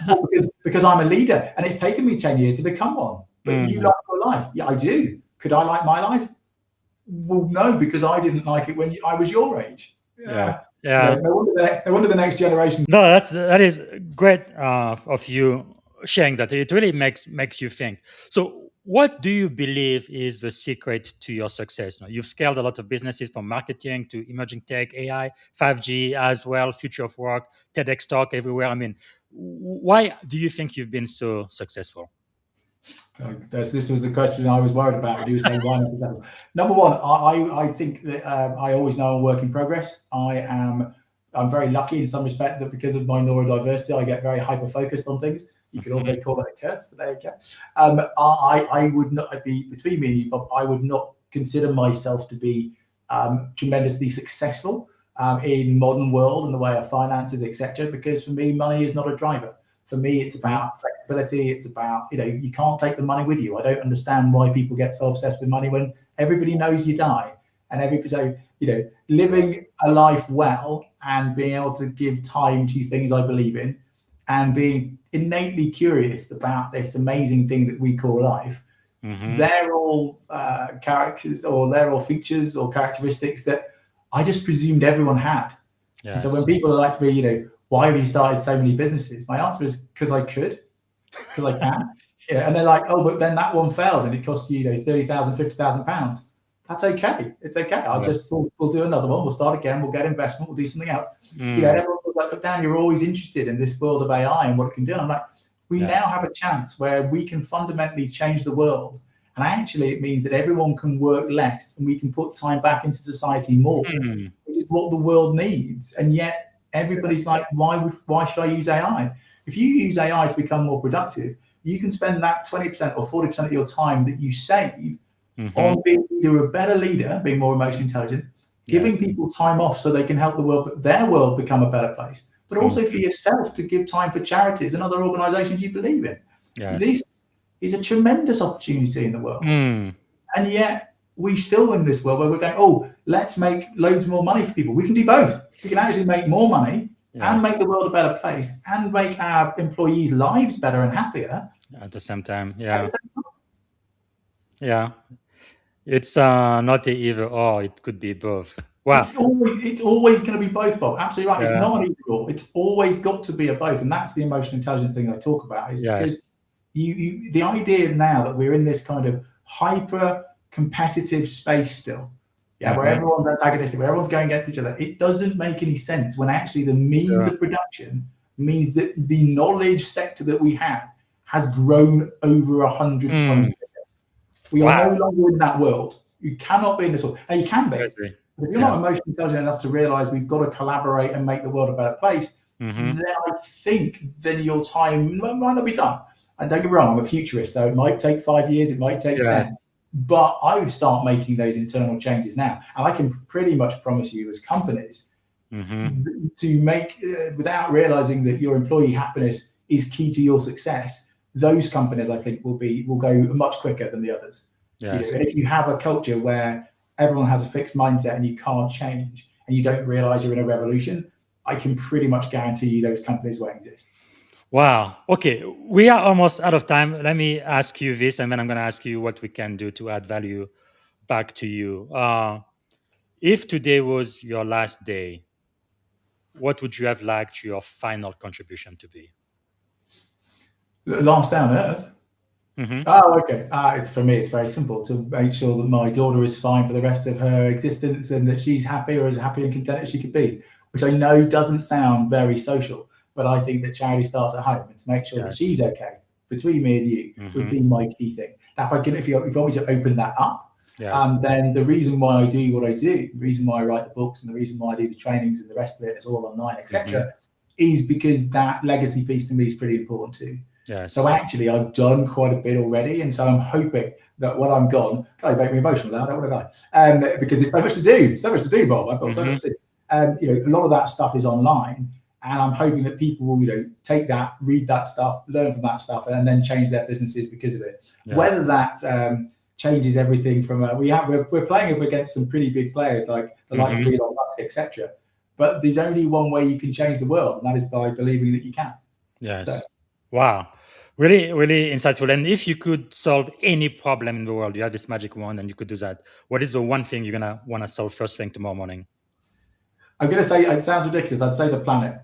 Well, because I'm a leader and it's taken me 10 years to become one. But you like your life. Yeah, I do. Could I like my life? Well, no, because I didn't like it when I was your age. No wonder the next generation. No, that is great of you sharing that. It really makes you think. So what do you believe is the secret to your success? You've scaled a lot of businesses, from marketing to emerging tech, AI, 5G as well, future of work, TEDx talk everywhere. I mean, why do you think you've been so successful? This was the question I was worried about when you were saying why not successful. Number one, I think that I always know I'm a work in progress. I'm very lucky in some respect that because of my neurodiversity, I get very hyper-focused on things. You could also call it a curse, but there you go. I would not be, between me and you, Bob, I would not consider myself to be tremendously successful in modern world and the way of finances, etc. Because for me, money is not a driver. For me, it's about flexibility. It's about, you can't take the money with you. I don't understand why people get so obsessed with money when everybody knows you die. And so, living a life well and being able to give time to things I believe in and being innately curious about this amazing thing that we call life, they're all characters, or they're all features or characteristics that I just presumed everyone had. Yes. And so when people are like to be, why have you started so many businesses? My answer is because I could, because I can. And they're like, oh, but then that one failed and it cost you, £30,000, £50,000. That's okay. It's okay. We'll do another one. We'll start again. We'll get investment. We'll do something else. Everyone was like, but Dan, you're always interested in this world of AI and what it can do. And I'm like, we now have a chance where we can fundamentally change the world. And actually, it means that everyone can work less and we can put time back into society more, which is what the world needs. And yet everybody's like, why should I use AI? If you use AI to become more productive, you can spend that 20% or 40% of your time that you save on being either a better leader, being more emotionally intelligent, giving people time off so they can help their world become a better place, but also for yourself to give time for charities and other organizations you believe in. Yes. This is a tremendous opportunity in the world. And yet we still in this world where we're going, oh, let's make loads more money for people. We can do both. We can actually make more money and make the world a better place and make our employees' lives better and happier. At the same time, It's not either or, it could be both. Wow. It's always going to be both, Bob. Absolutely right. It's not an either or. It's always got to be a both. And that's the emotional intelligence thing I talk about, is because the idea now that we're in this kind of hyper competitive space still, where everyone's antagonistic, where everyone's going against each other, it doesn't make any sense when actually the means of production means that the knowledge sector that we have has grown over 100 times. We are no longer in that world. You cannot be in this world. Now you can be, but if you're not emotionally intelligent enough to realize we've got to collaborate and make the world a better place, then I think your time might not be done. And don't get me wrong, I'm a futurist, so it might take 5 years, it might take 10. But I would start making those internal changes now. And I can pretty much promise you as companies to make, without realizing that your employee happiness is key to your success, those companies, I think, will go much quicker than the others. Yes. And if you have a culture where everyone has a fixed mindset and you can't change and you don't realize you're in a revolution, I can pretty much guarantee you those companies won't exist. Wow. Okay. We are almost out of time. Let me ask you this, and then I'm going to ask you what we can do to add value back to you. If today was your last day, what would you have liked your final contribution to be? The last day on Earth? Oh, okay. It's for me, it's very simple, to make sure that my daughter is fine for the rest of her existence and that she's happy or as happy and content as she could be, which I know doesn't sound very social, but I think that charity starts at home, and to make sure that she's okay between me and you would be my key thing. Now, if you want me to open that up, then the reason why I do what I do, the reason why I write the books and the reason why I do the trainings and the rest of it, it's all online, etc., is because that legacy piece to me is pretty important too. Yes. So actually, I've done quite a bit already, and so I'm hoping that when I'm gone, God, you make me emotional now. I don't want to die, because there's so much to do, Bob. I've got so much to do. A lot of that stuff is online, and I'm hoping that people will, take that, read that stuff, learn from that stuff, and then change their businesses because of it. Yeah. Whether that changes everything from we're playing up against some pretty big players like the likes of Elon Musk, etc. But there's only one way you can change the world, and that is by believing that you can. Yes. So, wow. Really, really insightful. And if you could solve any problem in the world, you have this magic wand and you could do that, what is the one thing you're going to want to solve first thing tomorrow morning? I'm going to say, it sounds ridiculous, I'd say the planet.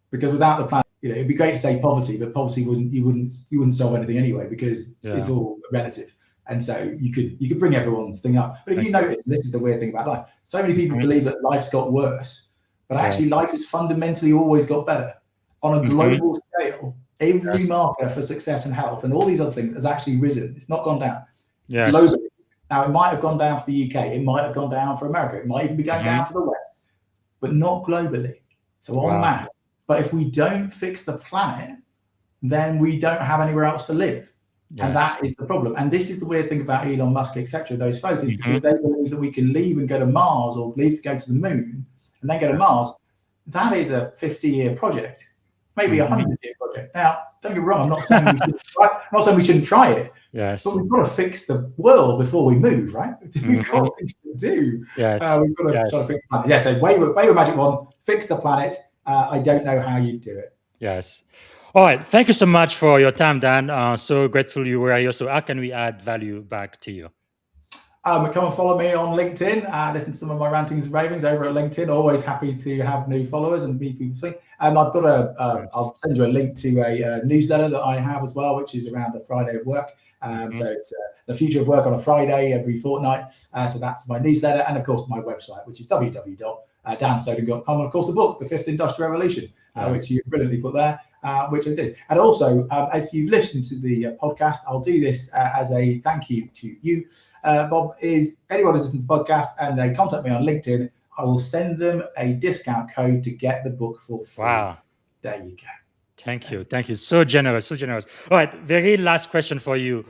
Because without the planet, it'd be great to say poverty, but poverty you wouldn't solve anything anyway, because it's all relative. And so you could bring everyone's thing up. But if you notice, this is the weird thing about life, so many people believe that life's got worse, but actually life has fundamentally always got better. On a global scale, every marker for success and health and all these other things has actually risen. It's not gone down. Yes. Globally. Now, it might have gone down for the UK. It might have gone down for America. It might even be going down for the West, but not globally. So on math. But if we don't fix the planet, then we don't have anywhere else to live. Yes. And that is the problem. And this is the weird thing about Elon Musk, etc., those folks, because they believe that we can leave and go to Mars or leave to go to the moon and then go to Mars. That is a 50-year project, maybe a 100-year project. Now, don't get me wrong, I'm not saying we shouldn't try it. Yes. But we've got to fix the world before we move, right? We've got things to do. Yes. We've got to try to fix the planet. Yeah, so wave a magic wand, fix the planet. I don't know how you do it. Yes. All right. Thank you so much for your time, Dan. So grateful you were here. So how can we add value back to you? Come and follow me on LinkedIn. Listen to some of my rantings and ravings over at LinkedIn. Always happy to have new followers and meet people. And I've got I'll send you a link to a newsletter that I have as well, which is around the Friday of work. So it's the future of work on a Friday every fortnight. So that's my newsletter. And of course, my website, which is www.dansödergren.com. And of course, the book, The Fifth Industrial Revolution, which you brilliantly put there, which I did. And also, if you've listened to the podcast, I'll do this as a thank you to you, Bob, is anyone who's listened to the podcast and they contact me on LinkedIn, I will send them a discount code to get the book for free. Wow. There you go. Thank you. Thank you. So generous. So generous. All right. Very last question for you.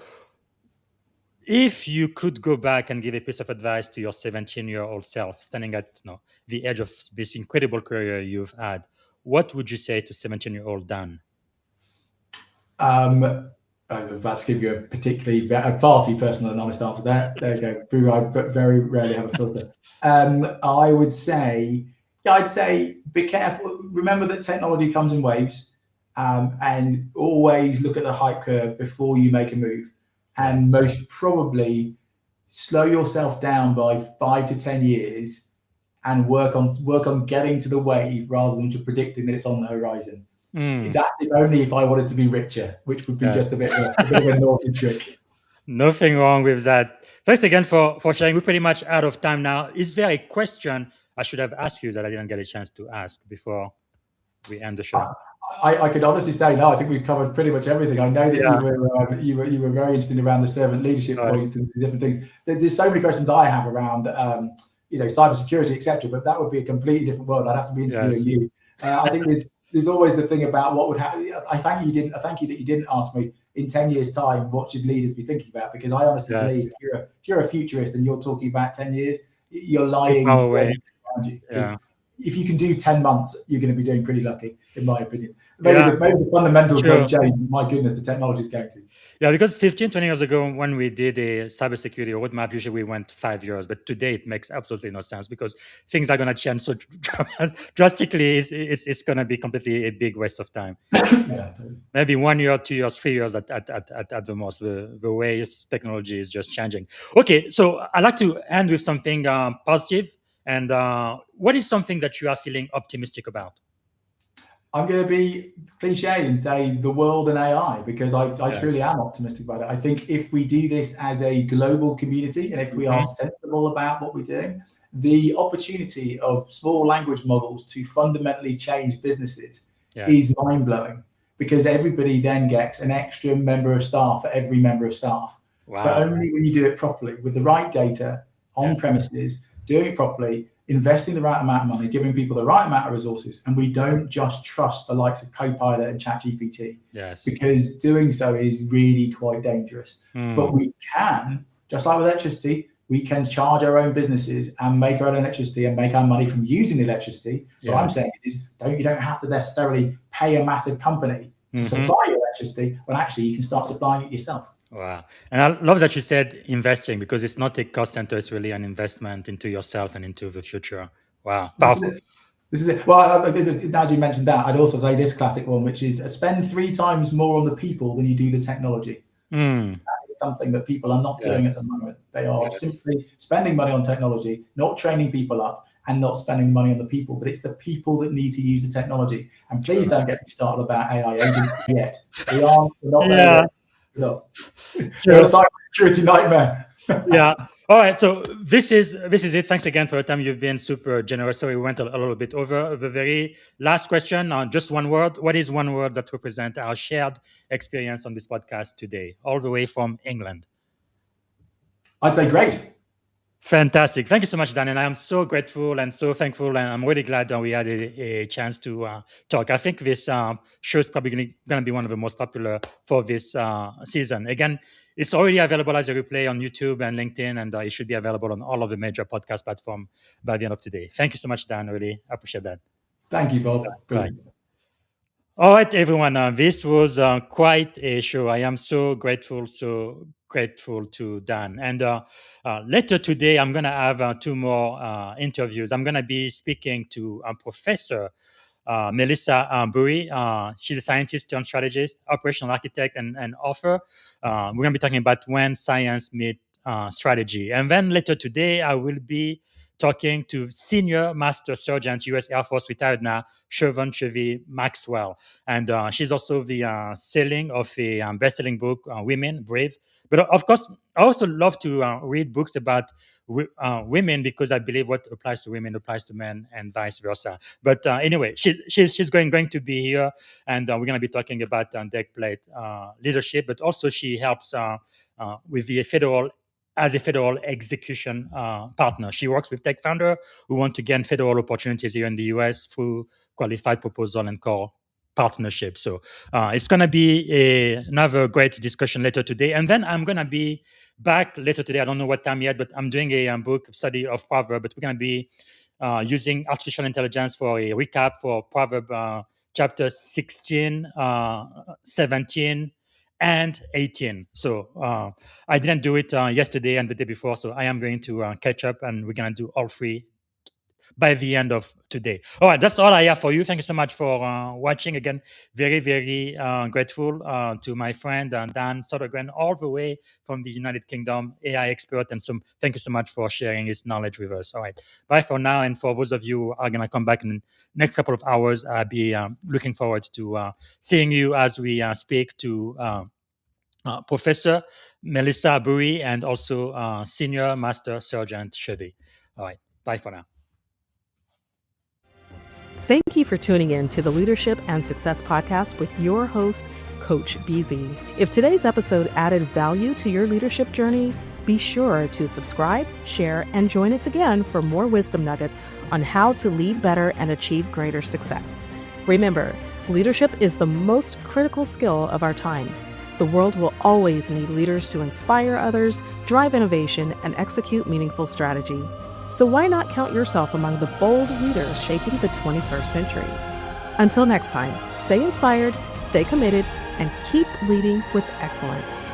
If you could go back and give a piece of advice to your 17-year-old self standing at the edge of this incredible career you've had, what would you say to 17-year-old Dan? I'm about to give you a particularly far too personal and honest answer there. There you go. I very rarely have a filter. I would say, I'd say be careful. Remember that technology comes in waves. And always look at the hype curve before you make a move. And most probably slow yourself down by 5 to 10 years and work on getting to the wave rather than just predicting that it's on the horizon. That's only if I wanted to be richer, which would be just a bit of a naughty trick. Nothing wrong with that. Thanks again for sharing. We're pretty much out of time now. Is there a question I should have asked you that I didn't get a chance to ask before we end the show? I could honestly say no. I think we've covered pretty much everything. I know that you were very interested around the servant leadership points and different things. There's so many questions I have around cybersecurity, etc. But that would be a completely different world. I'd have to be interviewing you. I think there's always the thing about what would happen. I thank you that you didn't ask me in 10 years' time what should leaders be thinking about, because I honestly believe if you're a futurist and you're talking about 10 years, you're lying around you. If you can do 10 months, you're going to be doing pretty lucky, in my opinion. Maybe the fundamentals don't change. My goodness, the technology is going to. Yeah, because 15, 20 years ago, when we did a cybersecurity roadmap, usually we went 5 years. But today, it makes absolutely no sense because things are going to change so drastically. It's going to be completely a big waste of time. Totally. Maybe 1 year, 2 years, 3 years at the most. The way technology is just changing. Okay, so I'd like to end with something positive. And what is something that you are feeling optimistic about? I'm going to be cliche and say the world and AI, because I truly am optimistic about it. I think if we do this as a global community and if we are sensible about what we're doing, the opportunity of small language models to fundamentally change businesses is mind-blowing, because everybody then gets an extra member of staff for every member of staff. Wow. But only when you do it properly, with the right data, on premises, doing it properly, investing the right amount of money, giving people the right amount of resources, and we don't just trust the likes of Copilot and ChatGPT, because doing so is really quite dangerous. But we can, just like with electricity, we can charge our own businesses and make our own electricity and make our money from using the electricity. What I'm saying is you don't have to necessarily pay a massive company to supply your electricity, when actually you can start supplying it yourself. Wow. And I love that you said investing, because it's not a cost center, it's really an investment into yourself and into the future. Wow. Powerful. This is it. Well, as you mentioned that, I'd also say this classic one, which is spend 3 times more on the people than you do the technology. That is something that people are not doing at the moment. They are simply spending money on technology, not training people up, and not spending money on the people. But it's the people that need to use the technology. And please don't get me started about AI agents yet. We're not there yet. No, a cybersecurity nightmare. All right. So this is it. Thanks again for your time. You've been super generous. So we went a little bit over. The very last question, just one word. What is one word that represents our shared experience on this podcast today, all the way from England? I'd say great. Fantastic. Thank you so much, Dan. And I'm so grateful and so thankful. And I'm really glad that we had a chance to talk. I think this show is probably going to be one of the most popular for this season. Again, it's already available as a replay on YouTube and LinkedIn, and it should be available on all of the major podcast platforms by the end of today. Thank you so much, Dan. Really appreciate that. Thank you, Bob. Right. All right, everyone. This was quite a show. I am so grateful to Dan. And later today, I'm going to have 2 more interviews. I'm going to be speaking to Professor Melissa Bowie. She's a scientist turned strategist, operational architect, and author. We're going to be talking about when science meets strategy. And then later today, I will be talking to Senior Master Sergeant, U.S. Air Force, retired now, Siobhan Chevy Maxwell. And she's also the selling of a best-selling book, Women, Brave. But of course, I also love to read books about women, because I believe what applies to women applies to men and vice versa. But anyway, she's going to be here, and we're going to be talking about deck plate leadership, but also she helps with the federal execution partner. She works with tech founder who want to gain federal opportunities here in the US through qualified proposal and core partnership. So it's going to be another great discussion later today. And then I'm going to be back later today. I don't know what time yet, but I'm doing a book study of Proverbs. But we're going to be using artificial intelligence for a recap for Proverbs chapter 16, 17, and 18. So I didn't do it yesterday and the day before, so I am going to catch up, and we're going to do all 3 by the end of today. All right, that's all I have for you. Thank you so much for watching. Again, very, very grateful to my friend Dan Södergren, all the way from the United Kingdom, AI expert. And thank you so much for sharing his knowledge with us. All right, bye for now. And for those of you who are going to come back in the next couple of hours, I'll be looking forward to seeing you as we speak to Professor Melissa Bowie and also Senior Master Sergeant Chevy. All right, bye for now. Thank you for tuning in to the Leadership and Success Podcast with your host, Coach BZ. If today's episode added value to your leadership journey, be sure to subscribe, share, and join us again for more wisdom nuggets on how to lead better and achieve greater success. Remember, leadership is the most critical skill of our time. The world will always need leaders to inspire others, drive innovation, and execute meaningful strategy. So why not count yourself among the bold leaders shaping the 21st century? Until next time, stay inspired, stay committed, and keep leading with excellence.